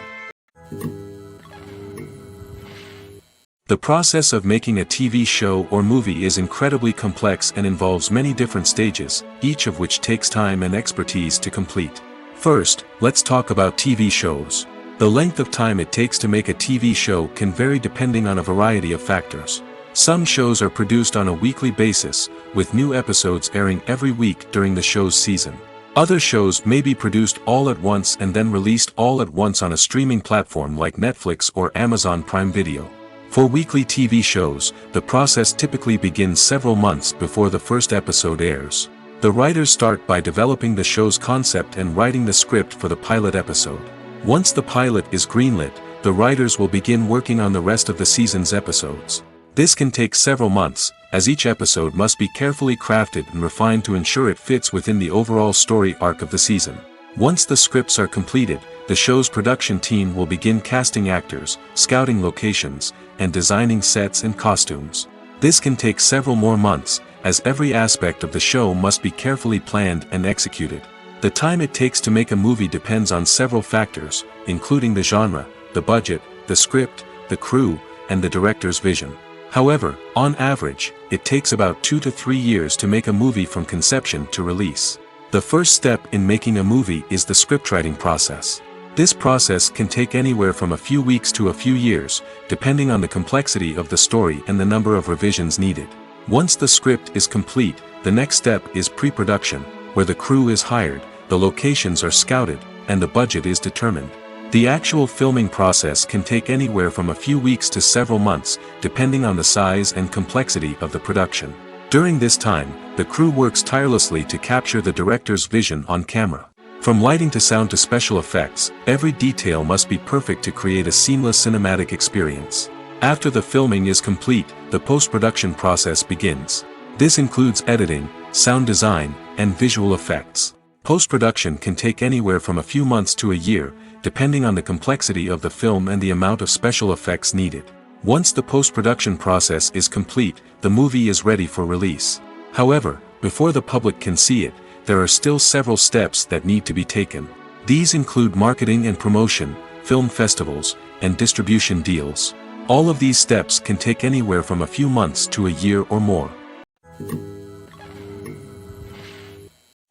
The process of making a TV show or movie is incredibly complex and involves many different stages, each of which takes time and expertise to complete. First, let's talk about TV shows. The length of time it takes to make a TV show can vary depending on a variety of factors. Some shows are produced on a weekly basis, with new episodes airing every week during the show's season. Other shows may be produced all at once and then released all at once on a streaming platform like Netflix or Amazon Prime Video. For weekly TV shows, the process typically begins several months before the first episode airs. The writers start by developing the show's concept and writing the script for the pilot episode. Once the pilot is greenlit, the writers will begin working on the rest of the season's episodes. This can take several months, as each episode must be carefully crafted and refined to ensure it fits within the overall story arc of the season. Once the scripts are completed, the show's production team will begin casting actors, scouting locations, and designing sets and costumes. This can take several more months, as every aspect of the show must be carefully planned and executed. The time it takes to make a movie depends on several factors, including the genre, the budget, the script, the crew, and the director's vision. However, on average, it takes about 2 to 3 years to make a movie from conception to release. The first step in making a movie is the scriptwriting process. This process can take anywhere from a few weeks to a few years, depending on the complexity of the story and the number of revisions needed. Once the script is complete, the next step is pre-production, where the crew is hired, the locations are scouted, and the budget is determined. The actual filming process can take anywhere from a few weeks to several months, depending on the size and complexity of the production. During this time, the crew works tirelessly to capture the director's vision on camera. From lighting to sound to special effects, every detail must be perfect to create a seamless cinematic experience. After the filming is complete, the post-production process begins. This includes editing, sound design, and visual effects. Post-production can take anywhere from a few months to a year, depending on the complexity of the film and the amount of special effects needed. Once the post-production process is complete, the movie is ready for release. However, before the public can see it, there are still several steps that need to be taken. These include marketing and promotion, film festivals, and distribution deals. All of these steps can take anywhere from a few months to a year or more.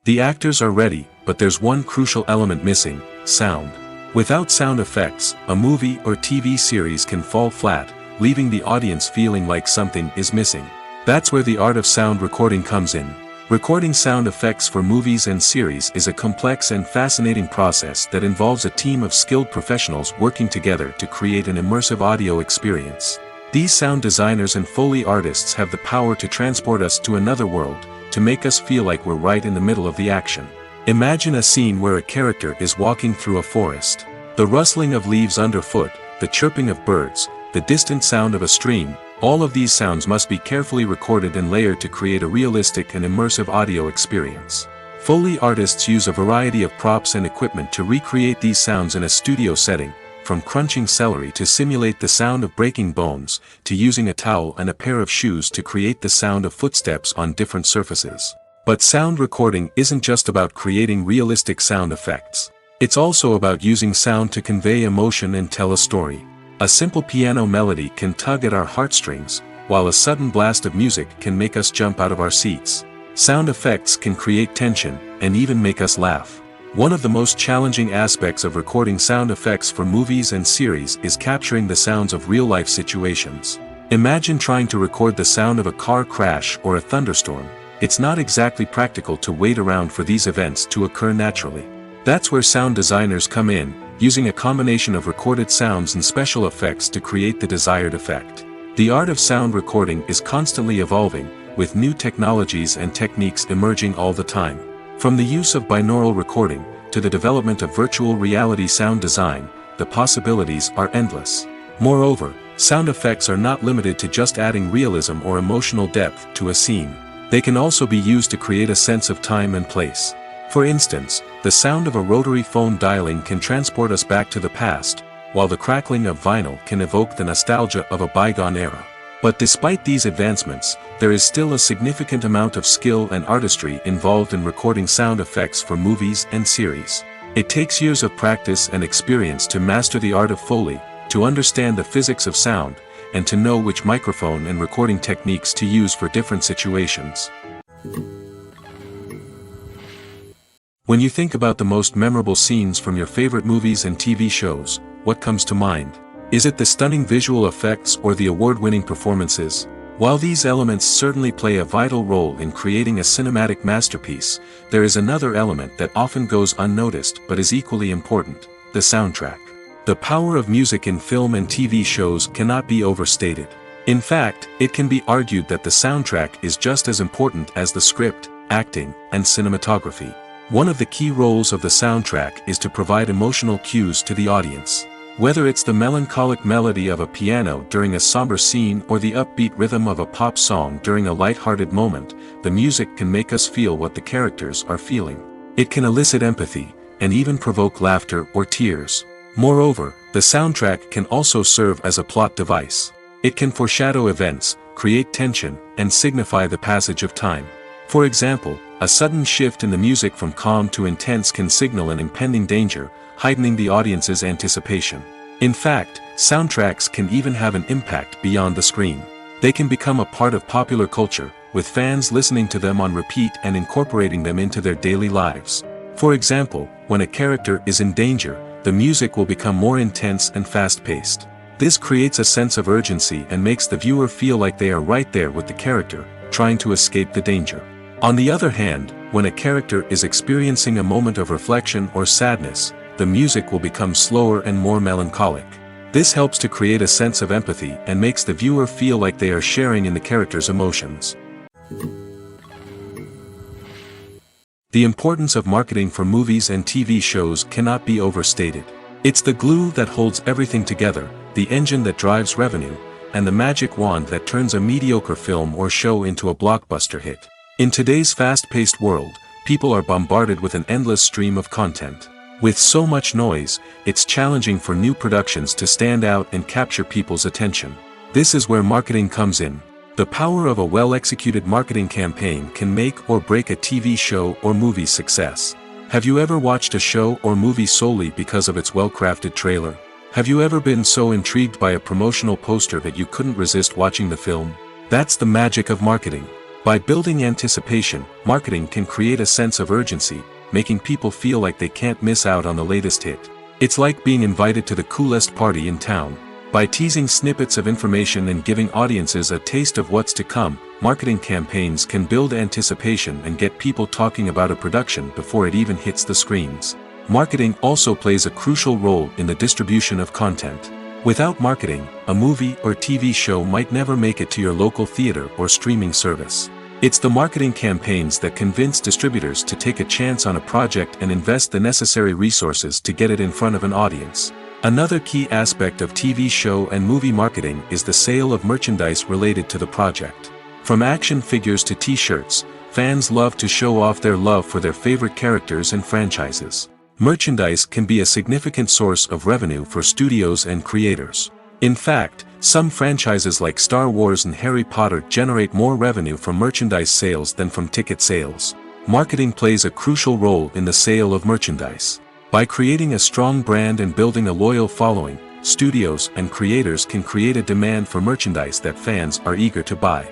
The actors are ready, but there's one crucial element missing: sound. Without sound effects, a movie or TV series can fall flat, leaving the audience feeling like something is missing. That's where the art of sound recording comes in. Recording sound effects for movies and series is a complex and fascinating process that involves a team of skilled professionals working together to create an immersive audio experience. These sound designers and Foley artists have the power to transport us to another world, to make us feel like we're right in the middle of the action. Imagine a scene where a character is walking through a forest. The rustling of leaves underfoot, the chirping of birds, the distant sound of a stream, all of these sounds must be carefully recorded and layered to create a realistic and immersive audio experience. Foley artists use a variety of props and equipment to recreate these sounds in a studio setting, from crunching celery to simulate the sound of breaking bones, to using a towel and a pair of shoes to create the sound of footsteps on different surfaces. But sound recording isn't just about creating realistic sound effects. It's also about using sound to convey emotion and tell a story. A simple piano melody can tug at our heartstrings, while a sudden blast of music can make us jump out of our seats. Sound effects can create tension, and even make us laugh. One of the most challenging aspects of recording sound effects for movies and series is capturing the sounds of real-life situations. Imagine trying to record the sound of a car crash or a thunderstorm. It's not exactly practical to wait around for these events to occur naturally. That's where sound designers come in, using a combination of recorded sounds and special effects to create the desired effect. The art of sound recording is constantly evolving, with new technologies and techniques emerging all the time. From the use of binaural recording, to the development of virtual reality sound design, the possibilities are endless. Moreover, sound effects are not limited to just adding realism or emotional depth to a scene. They can also be used to create a sense of time and place. For instance, the sound of a rotary phone dialing can transport us back to the past, while the crackling of vinyl can evoke the nostalgia of a bygone era. But despite these advancements, there is still a significant amount of skill and artistry involved in recording sound effects for movies and series. It takes years of practice and experience to master the art of Foley, to understand the physics of sound, and to know which microphone and recording techniques to use for different situations. When you think about the most memorable scenes from your favorite movies and TV shows, what comes to mind? Is it the stunning visual effects or the award-winning performances? While these elements certainly play a vital role in creating a cinematic masterpiece, there is another element that often goes unnoticed but is equally important: the soundtrack. The power of music in film and TV shows cannot be overstated. In fact, it can be argued that the soundtrack is just as important as the script, acting, and cinematography. One of the key roles of the soundtrack is to provide emotional cues to the audience. Whether it's the melancholic melody of a piano during a somber scene or the upbeat rhythm of a pop song during a light-hearted moment, the music can make us feel what the characters are feeling. It can elicit empathy, and even provoke laughter or tears. Moreover, the soundtrack can also serve as a plot device. It can foreshadow events, create tension, and signify the passage of time. For example, a sudden shift in the music from calm to intense can signal an impending danger, heightening the audience's anticipation. In fact, soundtracks can even have an impact beyond the screen. They can become a part of popular culture, with fans listening to them on repeat and incorporating them into their daily lives. For example, when a character is in danger, the music will become more intense and fast-paced. This creates a sense of urgency and makes the viewer feel like they are right there with the character, trying to escape the danger. On the other hand, when a character is experiencing a moment of reflection or sadness, the music will become slower and more melancholic. This helps to create a sense of empathy and makes the viewer feel like they are sharing in the character's emotions. The importance of marketing for movies and TV shows cannot be overstated. It's the glue that holds everything together, the engine that drives revenue, and the magic wand that turns a mediocre film or show into a blockbuster hit. In today's fast-paced world, people are bombarded with an endless stream of content. With so much noise, it's challenging for new productions to stand out and capture people's attention. This is where marketing comes in. The power of a well-executed marketing campaign can make or break a TV show or movie's success. Have you ever watched a show or movie solely because of its well-crafted trailer? Have you ever been so intrigued by a promotional poster that you couldn't resist watching the film? That's the magic of marketing. By building anticipation, marketing can create a sense of urgency, making people feel like they can't miss out on the latest hit. It's like being invited to the coolest party in town. By teasing snippets of information and giving audiences a taste of what's to come, marketing campaigns can build anticipation and get people talking about a production before it even hits the screens. Marketing also plays a crucial role in the distribution of content. Without marketing, a movie or TV show might never make it to your local theater or streaming service. It's the marketing campaigns that convince distributors to take a chance on a project and invest the necessary resources to get it in front of an audience. Another key aspect of TV show and movie marketing is the sale of merchandise related to the project. From action figures to t-shirts, fans love to show off their love for their favorite characters and franchises. Merchandise can be a significant source of revenue for studios and creators. In fact, some franchises like Star Wars and Harry Potter generate more revenue from merchandise sales than from ticket sales. Marketing plays a crucial role in the sale of merchandise. By creating a strong brand and building a loyal following, studios and creators can create a demand for merchandise that fans are eager to buy.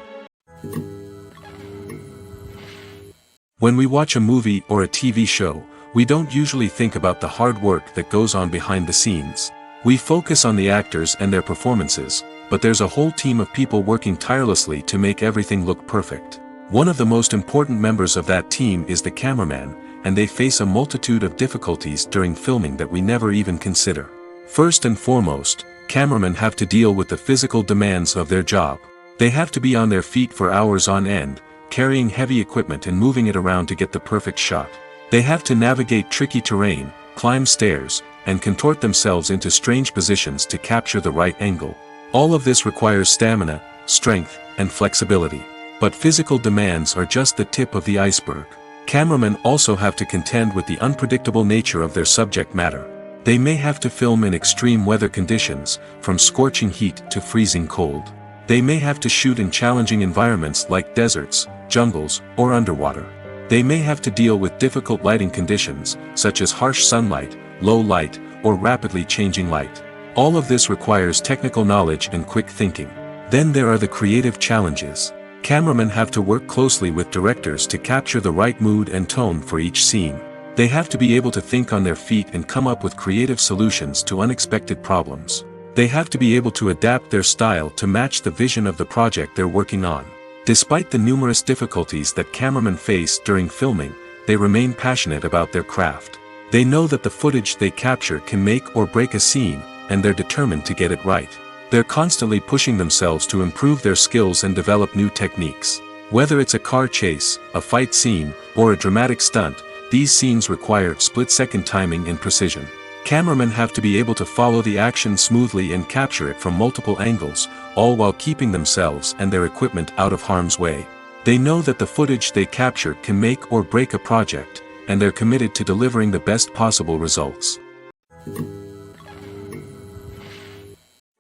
When we watch a movie or a TV show, we don't usually think about the hard work that goes on behind the scenes. We focus on the actors and their performances, but there's a whole team of people working tirelessly to make everything look perfect. One of the most important members of that team is the cameraman, and they face a multitude of difficulties during filming that we never even consider. First and foremost, cameramen have to deal with the physical demands of their job. They have to be on their feet for hours on end, carrying heavy equipment and moving it around to get the perfect shot. They have to navigate tricky terrain, climb stairs, and contort themselves into strange positions to capture the right angle. All of this requires stamina, strength, and flexibility. But physical demands are just the tip of the iceberg. Cameramen also have to contend with the unpredictable nature of their subject matter. They may have to film in extreme weather conditions, from scorching heat to freezing cold. They may have to shoot in challenging environments like deserts, jungles, or underwater. They may have to deal with difficult lighting conditions, such as harsh sunlight, low light, or rapidly changing light. All of this requires technical knowledge and quick thinking. Then there are the creative challenges. Cameramen have to work closely with directors to capture the right mood and tone for each scene. They have to be able to think on their feet and come up with creative solutions to unexpected problems. They have to be able to adapt their style to match the vision of the project they're working on. Despite the numerous difficulties that cameramen face during filming, they remain passionate about their craft. They know that the footage they capture can make or break a scene, and they're determined to get it right. They're constantly pushing themselves to improve their skills and develop new techniques. Whether it's a car chase, a fight scene, or a dramatic stunt, these scenes require split-second timing and precision. Cameramen have to be able to follow the action smoothly and capture it from multiple angles, all while keeping themselves and their equipment out of harm's way. They know that the footage they capture can make or break a project, and they're committed to delivering the best possible results.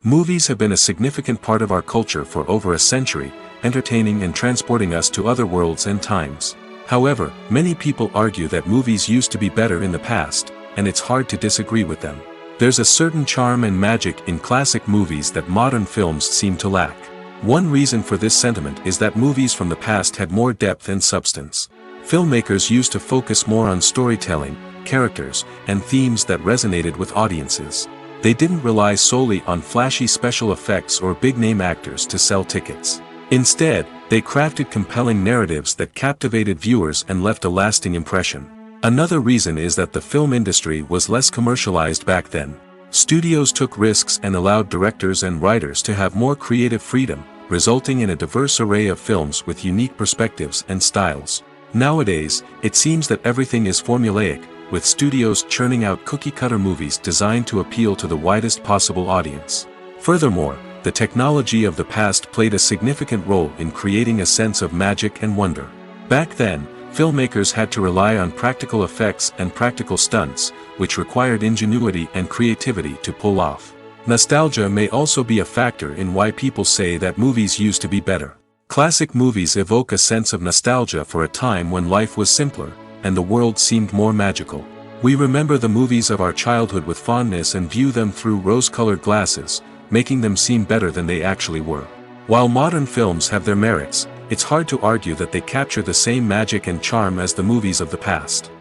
Movies have been a significant part of our culture for over a century, entertaining and transporting us to other worlds and times. However, many people argue that movies used to be better in the past, and it's hard to disagree with them. There's a certain charm and magic in classic movies that modern films seem to lack. One reason for this sentiment is that movies from the past had more depth and substance. Filmmakers used to focus more on storytelling, characters, and themes that resonated with audiences. They didn't rely solely on flashy special effects or big-name actors to sell tickets. Instead, they crafted compelling narratives that captivated viewers and left a lasting impression. Another reason is that the film industry was less commercialized back then. Studios took risks and allowed directors and writers to have more creative freedom, resulting in a diverse array of films with unique perspectives and styles. Nowadays, it seems that everything is formulaic, with studios churning out cookie-cutter movies designed to appeal to the widest possible audience. Furthermore, the technology of the past played a significant role in creating a sense of magic and wonder. Back then, filmmakers had to rely on practical effects and practical stunts, which required ingenuity and creativity to pull off. Nostalgia may also be a factor in why people say that movies used to be better. Classic movies evoke a sense of nostalgia for a time when life was simpler, and the world seemed more magical. We remember the movies of our childhood with fondness and view them through rose-colored glasses, making them seem better than they actually were. While modern films have their merits, it's hard to argue that they capture the same magic and charm as the movies of the past.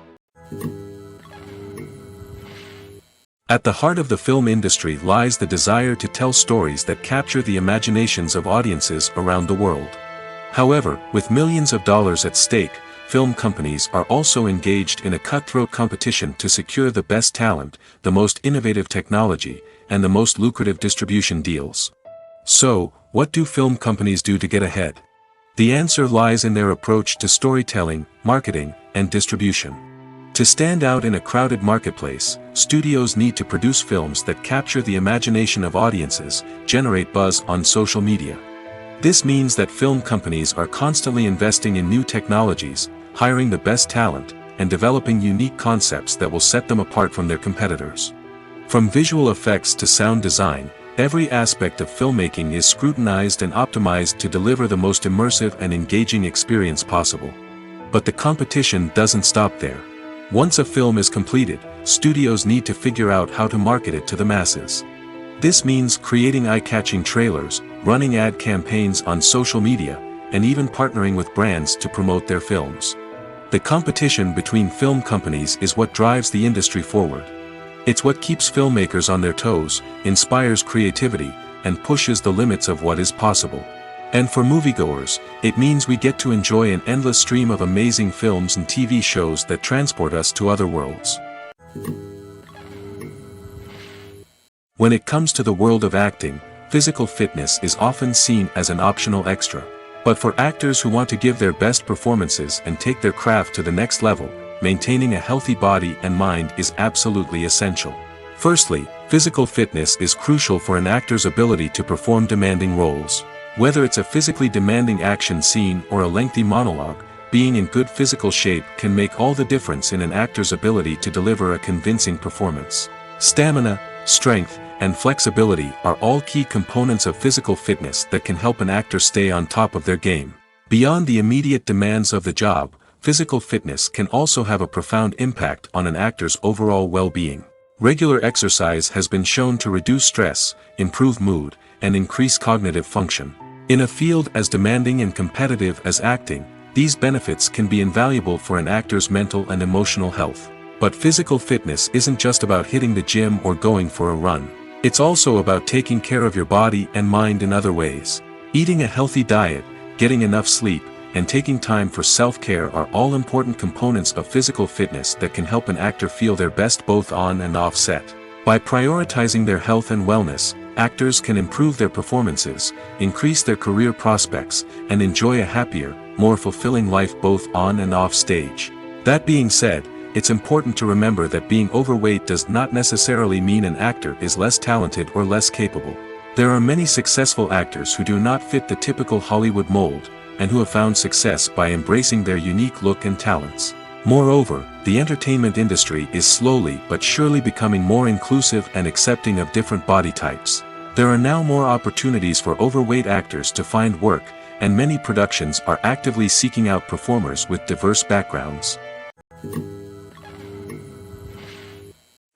At the heart of the film industry lies the desire to tell stories that capture the imaginations of audiences around the world. However, with millions of dollars at stake, film companies are also engaged in a cutthroat competition to secure the best talent, the most innovative technology, and the most lucrative distribution deals. So, what do film companies do to get ahead? The answer lies in their approach to storytelling, marketing, and distribution. To stand out in a crowded marketplace, studios need to produce films that capture the imagination of audiences, generate buzz on social media. This means that film companies are constantly investing in new technologies, hiring the best talent, and developing unique concepts that will set them apart from their competitors. From visual effects to sound design, every aspect of filmmaking is scrutinized and optimized to deliver the most immersive and engaging experience possible. But the competition doesn't stop there. Once a film is completed, studios need to figure out how to market it to the masses. This means creating eye-catching trailers, running ad campaigns on social media, and even partnering with brands to promote their films. The competition between film companies is what drives the industry forward. It's what keeps filmmakers on their toes, inspires creativity, and pushes the limits of what is possible. And for moviegoers, it means we get to enjoy an endless stream of amazing films and TV shows that transport us to other worlds. When it comes to the world of acting, physical fitness is often seen as an optional extra. But for actors who want to give their best performances and take their craft to the next level, maintaining a healthy body and mind is absolutely essential. Firstly, physical fitness is crucial for an actor's ability to perform demanding roles. Whether it's a physically demanding action scene or a lengthy monologue, being in good physical shape can make all the difference in an actor's ability to deliver a convincing performance. Stamina, strength, and flexibility are all key components of physical fitness that can help an actor stay on top of their game. Beyond the immediate demands of the job, physical fitness can also have a profound impact on an actor's overall well-being. Regular exercise has been shown to reduce stress, improve mood, and increase cognitive function. In a field as demanding and competitive as acting, these benefits can be invaluable for an actor's mental and emotional health. But physical fitness isn't just about hitting the gym or going for a run. It's also about taking care of your body and mind in other ways. Eating a healthy diet, getting enough sleep, and taking time for self-care are all important components of physical fitness that can help an actor feel their best both on and off set. By prioritizing their health and wellness, actors can improve their performances, increase their career prospects, and enjoy a happier, more fulfilling life both on and off stage. That being said, it's important to remember that being overweight does not necessarily mean an actor is less talented or less capable. There are many successful actors who do not fit the typical Hollywood mold, and who have found success by embracing their unique look and talents. Moreover, the entertainment industry is slowly but surely becoming more inclusive and accepting of different body types. There are now more opportunities for overweight actors to find work, and many productions are actively seeking out performers with diverse backgrounds.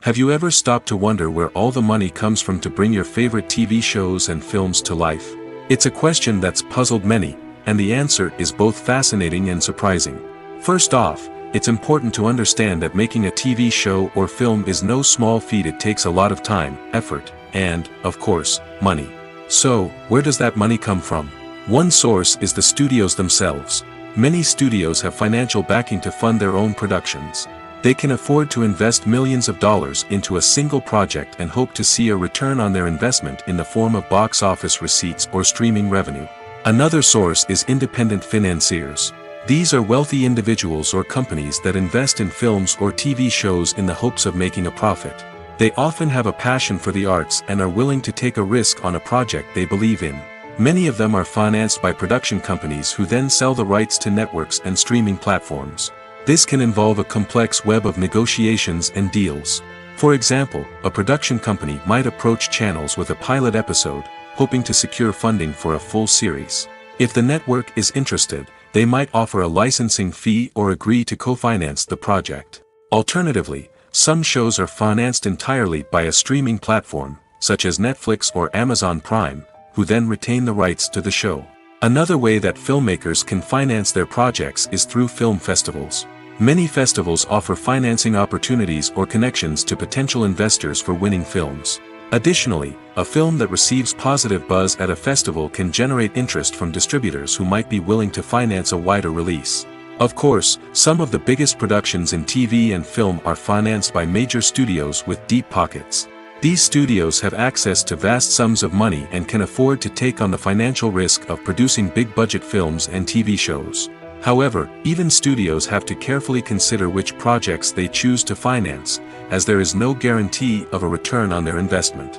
Have you ever stopped to wonder where all the money comes from to bring your favorite TV shows and films to life? It's a question that's puzzled many, and the answer is both fascinating and surprising. First off, it's important to understand that making a TV show or film is no small feat. It takes a lot of time, effort, and, of course, money. So, where does that money come from? One source is the studios themselves. Many studios have financial backing to fund their own productions. They can afford to invest millions of dollars into a single project and hope to see a return on their investment in the form of box office receipts or streaming revenue. Another source is independent financiers. These are wealthy individuals or companies that invest in films or TV shows in the hopes of making a profit. They often have a passion for the arts and are willing to take a risk on a project they believe in. Many of them are financed by production companies who then sell the rights to networks and streaming platforms. This can involve a complex web of negotiations and deals. For example, a production company might approach channels with a pilot episode, hoping to secure funding for a full series. If the network is interested, they might offer a licensing fee or agree to co-finance the project. Alternatively, some shows are financed entirely by a streaming platform, such as Netflix or Amazon Prime, who then retain the rights to the show. Another way that filmmakers can finance their projects is through film festivals. Many festivals offer financing opportunities or connections to potential investors for winning films. Additionally, a film that receives positive buzz at a festival can generate interest from distributors who might be willing to finance a wider release. Of course, some of the biggest productions in TV and film are financed by major studios with deep pockets. These studios have access to vast sums of money and can afford to take on the financial risk of producing big-budget films and TV shows. However, even studios have to carefully consider which projects they choose to finance, as there is no guarantee of a return on their investment.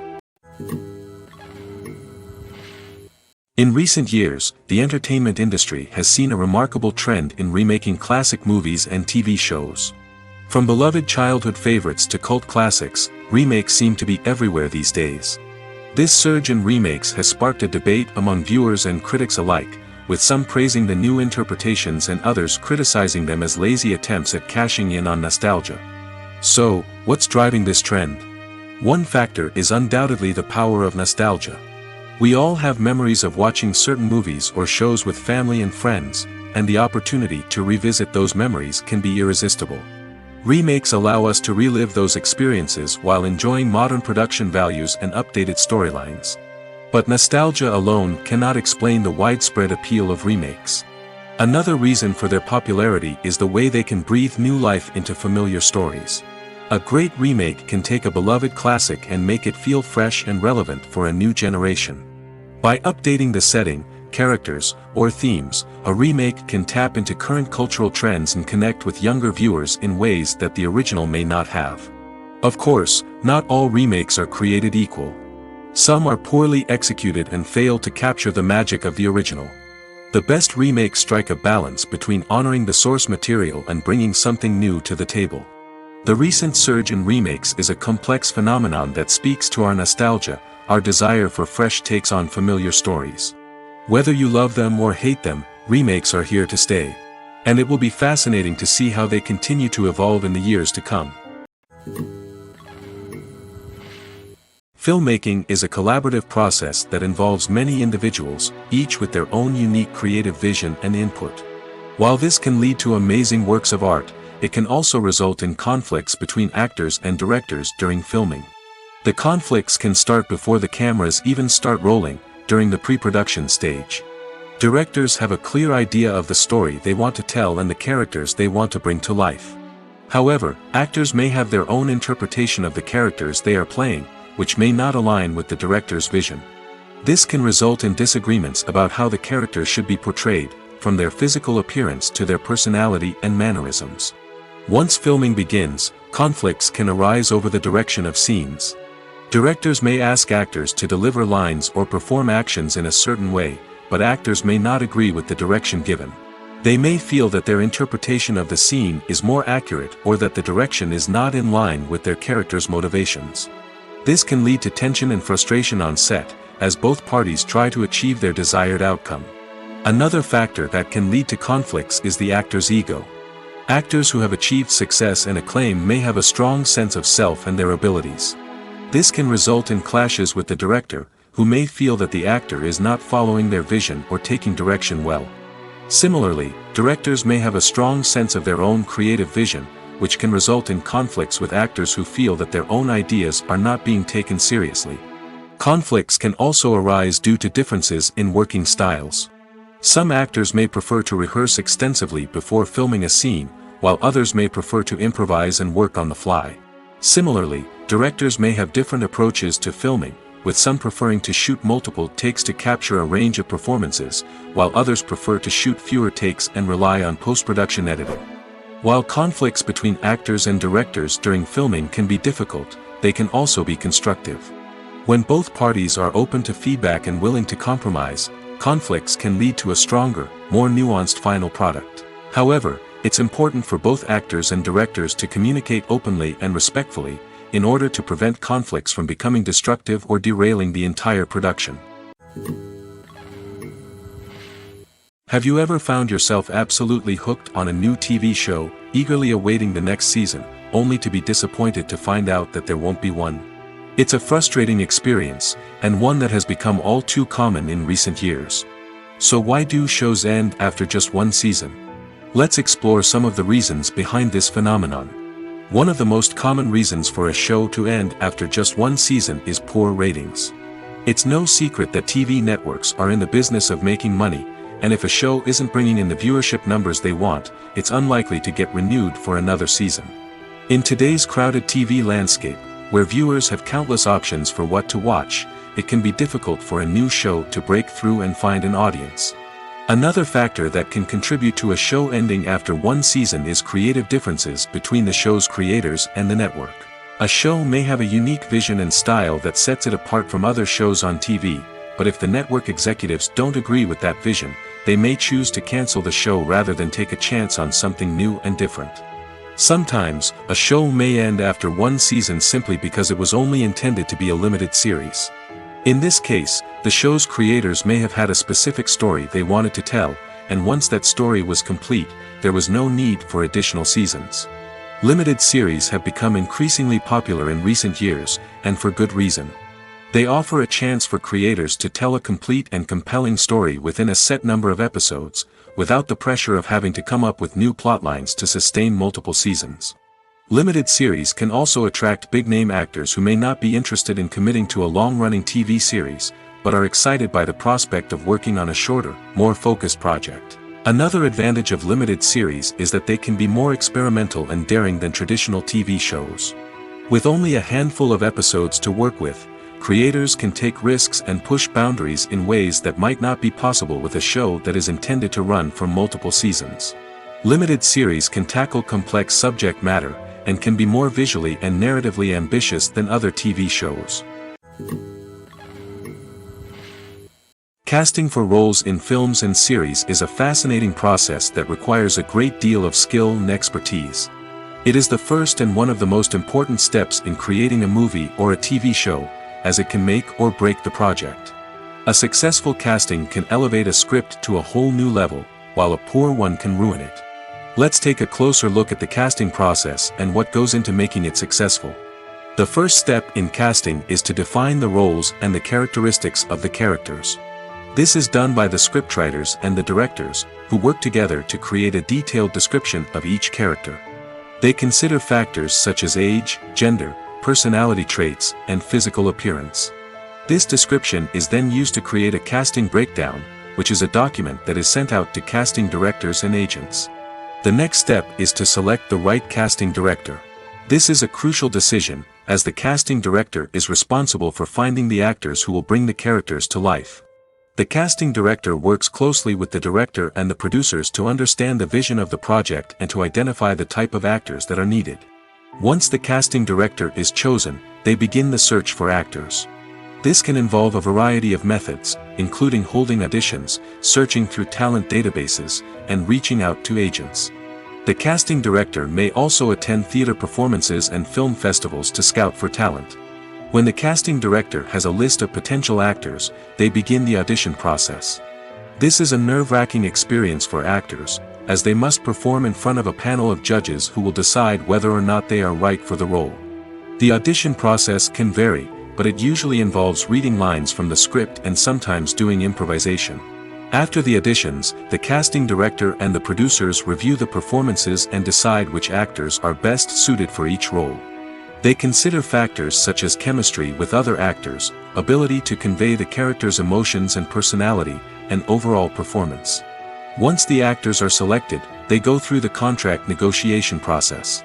In recent years, the entertainment industry has seen a remarkable trend in remaking classic movies and TV shows. From beloved childhood favorites to cult classics, remakes seem to be everywhere these days. This surge in remakes has sparked a debate among viewers and critics alike, with some praising the new interpretations and others criticizing them as lazy attempts at cashing in on nostalgia. So, what's driving this trend? One factor is undoubtedly the power of nostalgia. We all have memories of watching certain movies or shows with family and friends, and the opportunity to revisit those memories can be irresistible. Remakes allow us to relive those experiences while enjoying modern production values and updated storylines. But nostalgia alone cannot explain the widespread appeal of remakes. Another reason for their popularity is the way they can breathe new life into familiar stories. A great remake can take a beloved classic and make it feel fresh and relevant for a new generation. By updating the setting, characters, or themes, a remake can tap into current cultural trends and connect with younger viewers in ways that the original may not have. Of course, not all remakes are created equal. Some are poorly executed and fail to capture the magic of the original. The best remakes strike a balance between honoring the source material and bringing something new to the table. The recent surge in remakes is a complex phenomenon that speaks to our nostalgia, our desire for fresh takes on familiar stories. Whether you love them or hate them, remakes are here to stay. And it will be fascinating to see how they continue to evolve in the years to come. Filmmaking is a collaborative process that involves many individuals, each with their own unique creative vision and input. While this can lead to amazing works of art, it can also result in conflicts between actors and directors during filming. The conflicts can start before the cameras even start rolling, during the pre-production stage. Directors have a clear idea of the story they want to tell and the characters they want to bring to life. However, actors may have their own interpretation of the characters they are playing, which may not align with the director's vision. This can result in disagreements about how the characters should be portrayed, from their physical appearance to their personality and mannerisms. Once filming begins, conflicts can arise over the direction of scenes. Directors may ask actors to deliver lines or perform actions in a certain way, but actors may not agree with the direction given. They may feel that their interpretation of the scene is more accurate or that the direction is not in line with their character's motivations. This can lead to tension and frustration on set, as both parties try to achieve their desired outcome. Another factor that can lead to conflicts is the actor's ego. Actors who have achieved success and acclaim may have a strong sense of self and their abilities. This can result in clashes with the director, who may feel that the actor is not following their vision or taking direction well. Similarly, directors may have a strong sense of their own creative vision, which can result in conflicts with actors who feel that their own ideas are not being taken seriously. Conflicts can also arise due to differences in working styles. Some actors may prefer to rehearse extensively before filming a scene, while others may prefer to improvise and work on the fly. Similarly, directors may have different approaches to filming, with some preferring to shoot multiple takes to capture a range of performances, while others prefer to shoot fewer takes and rely on post-production editing. While conflicts between actors and directors during filming can be difficult, they can also be constructive. When both parties are open to feedback and willing to compromise, conflicts can lead to a stronger, more nuanced final product. However, it's important for both actors and directors to communicate openly and respectfully, in order to prevent conflicts from becoming destructive or derailing the entire production. Have you ever found yourself absolutely hooked on a new TV show, eagerly awaiting the next season, only to be disappointed to find out that there won't be one? It's a frustrating experience, and one that has become all too common in recent years. So why do shows end after just one season? Let's explore some of the reasons behind this phenomenon. One of the most common reasons for a show to end after just one season is poor ratings. It's no secret that TV networks are in the business of making money, and if a show isn't bringing in the viewership numbers they want, it's unlikely to get renewed for another season. In today's crowded TV landscape, where viewers have countless options for what to watch, it can be difficult for a new show to break through and find an audience. Another factor that can contribute to a show ending after one season is creative differences between the show's creators and the network. A show may have a unique vision and style that sets it apart from other shows on TV, but if the network executives don't agree with that vision, they may choose to cancel the show rather than take a chance on something new and different. Sometimes, a show may end after one season simply because it was only intended to be a limited series. In this case, the show's creators may have had a specific story they wanted to tell, and once that story was complete, there was no need for additional seasons. Limited series have become increasingly popular in recent years, and for good reason. They offer a chance for creators to tell a complete and compelling story within a set number of episodes, without the pressure of having to come up with new plotlines to sustain multiple seasons. Limited series can also attract big-name actors who may not be interested in committing to a long-running TV series, but are excited by the prospect of working on a shorter, more focused project. Another advantage of limited series is that they can be more experimental and daring than traditional TV shows. With only a handful of episodes to work with, creators can take risks and push boundaries in ways that might not be possible with a show that is intended to run for multiple seasons. Limited series can tackle complex subject matter, and can be more visually and narratively ambitious than other TV shows. Casting for roles in films and series is a fascinating process that requires a great deal of skill and expertise. It is the first and one of the most important steps in creating a movie or a TV show, as it can make or break the project. A successful casting can elevate a script to a whole new level, while a poor one can ruin it. Let's take a closer look at the casting process and what goes into making it successful. The first step in casting is to define the roles and the characteristics of the characters. This is done by the scriptwriters and the directors, who work together to create a detailed description of each character. They consider factors such as age, gender, personality traits, and physical appearance. This description is then used to create a casting breakdown, which is a document that is sent out to casting directors and agents. The next step is to select the right casting director. This is a crucial decision, as the casting director is responsible for finding the actors who will bring the characters to life. The casting director works closely with the director and the producers to understand the vision of the project and to identify the type of actors that are needed. Once the casting director is chosen, they begin the search for actors. This can involve a variety of methods, including holding auditions, searching through talent databases, and reaching out to agents. The casting director may also attend theater performances and film festivals to scout for talent. When the casting director has a list of potential actors, they begin the audition process. This is a nerve-wracking experience for actors, as they must perform in front of a panel of judges who will decide whether or not they are right for the role. The audition process can vary, but it usually involves reading lines from the script and sometimes doing improvisation. After the auditions, the casting director and the producers review the performances and decide which actors are best suited for each role. They consider factors such as chemistry with other actors, ability to convey the character's emotions and personality, and overall performance. Once the actors are selected, they go through the contract negotiation process.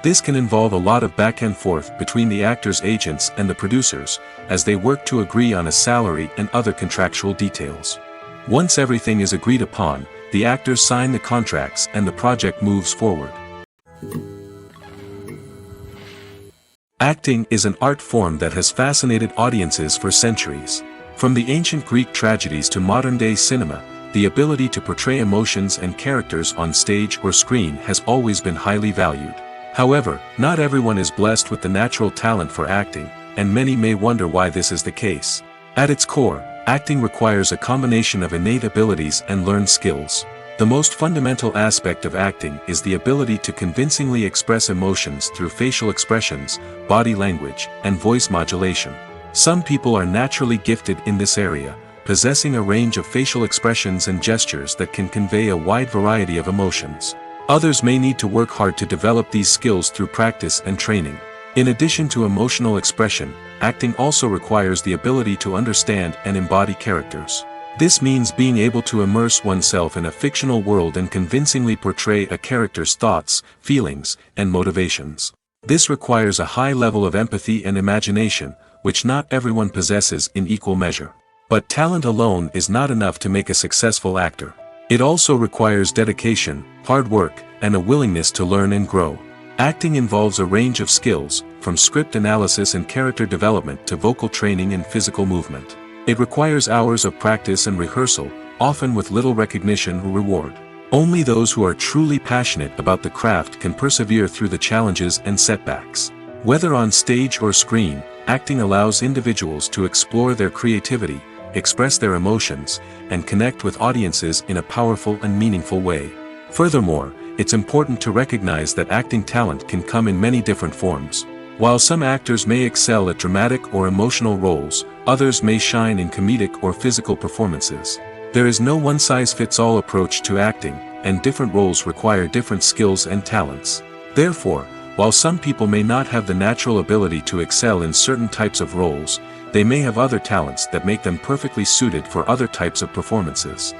This can involve a lot of back and forth between the actors' agents and the producers, as they work to agree on a salary and other contractual details. Once everything is agreed upon, the actors sign the contracts and the project moves forward. Acting is an art form that has fascinated audiences for centuries. From the ancient Greek tragedies to modern-day cinema, the ability to portray emotions and characters on stage or screen has always been highly valued. However, not everyone is blessed with the natural talent for acting, and many may wonder why this is the case. At its core, acting requires a combination of innate abilities and learned skills. The most fundamental aspect of acting is the ability to convincingly express emotions through facial expressions, body language, and voice modulation. Some people are naturally gifted in this area, possessing a range of facial expressions and gestures that can convey a wide variety of emotions. Others may need to work hard to develop these skills through practice and training. In addition to emotional expression, acting also requires the ability to understand and embody characters. This means being able to immerse oneself in a fictional world and convincingly portray a character's thoughts, feelings, and motivations. This requires a high level of empathy and imagination, which not everyone possesses in equal measure. But talent alone is not enough to make a successful actor. It also requires dedication, hard work, and a willingness to learn and grow. Acting involves a range of skills, from script analysis and character development to vocal training and physical movement. It requires hours of practice and rehearsal, often with little recognition or reward. Only those who are truly passionate about the craft can persevere through the challenges and setbacks. Whether on stage or screen, acting allows individuals to explore their creativity, express their emotions, and connect with audiences in a powerful and meaningful way. Furthermore, it's important to recognize that acting talent can come in many different forms. While some actors may excel at dramatic or emotional roles, others may shine in comedic or physical performances. There is no one-size-fits-all approach to acting, and different roles require different skills and talents. Therefore, while some people may not have the natural ability to excel in certain types of roles, they may have other talents that make them perfectly suited for other types of performances.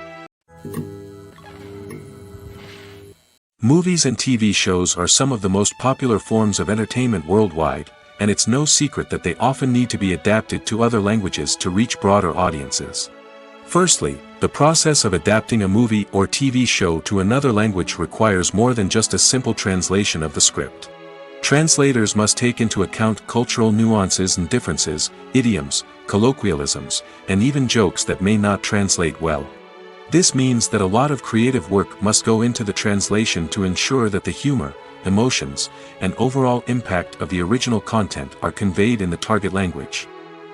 Movies and TV shows are some of the most popular forms of entertainment worldwide, and it's no secret that they often need to be adapted to other languages to reach broader audiences. Firstly, the process of adapting a movie or TV show to another language requires more than just a simple translation of the script. Translators must take into account cultural nuances and differences, idioms, colloquialisms, and even jokes that may not translate well. This means that a lot of creative work must go into the translation to ensure that the humor, emotions, and overall impact of the original content are conveyed in the target language.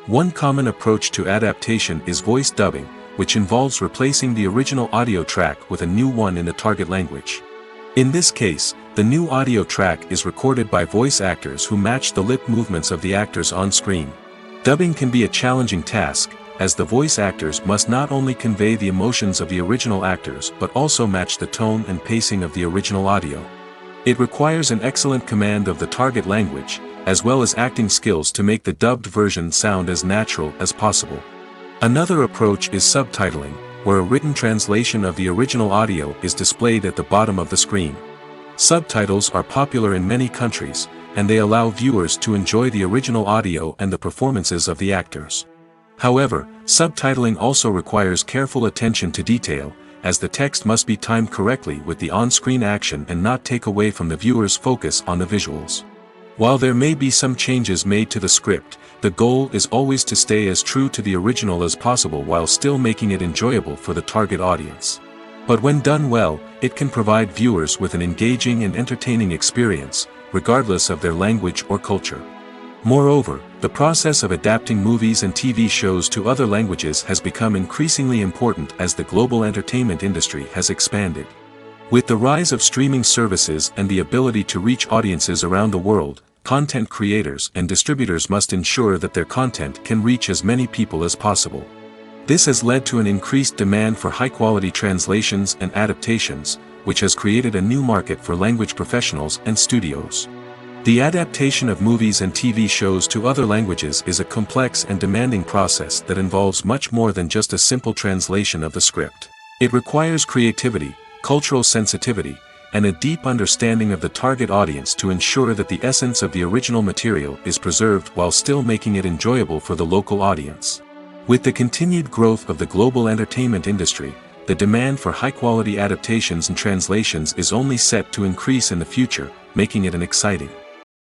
One common approach to adaptation is voice dubbing, which involves replacing the original audio track with a new one in the target language. In this case, the new audio track is recorded by voice actors who match the lip movements of the actors on screen. Dubbing can be a challenging task, as the voice actors must not only convey the emotions of the original actors but also match the tone and pacing of the original audio. It requires an excellent command of the target language, as well as acting skills to make the dubbed version sound as natural as possible. Another approach is subtitling, where a written translation of the original audio is displayed at the bottom of the screen. Subtitles are popular in many countries, and they allow viewers to enjoy the original audio and the performances of the actors. However, subtitling also requires careful attention to detail, as the text must be timed correctly with the on-screen action and not take away from the viewer's focus on the visuals. While there may be some changes made to the script, the goal is always to stay as true to the original as possible while still making it enjoyable for the target audience. But when done well, it can provide viewers with an engaging and entertaining experience, regardless of their language or culture. Moreover, the process of adapting movies and TV shows to other languages has become increasingly important as the global entertainment industry has expanded. With the rise of streaming services and the ability to reach audiences around the world, content creators and distributors must ensure that their content can reach as many people as possible. This has led to an increased demand for high-quality translations and adaptations, which has created a new market for language professionals and studios. The adaptation of movies and TV shows to other languages is a complex and demanding process that involves much more than just a simple translation of the script. It requires creativity, cultural sensitivity, and a deep understanding of the target audience to ensure that the essence of the original material is preserved while still making it enjoyable for the local audience. With the continued growth of the global entertainment industry, the demand for high-quality adaptations and translations is only set to increase in the future, making it an exciting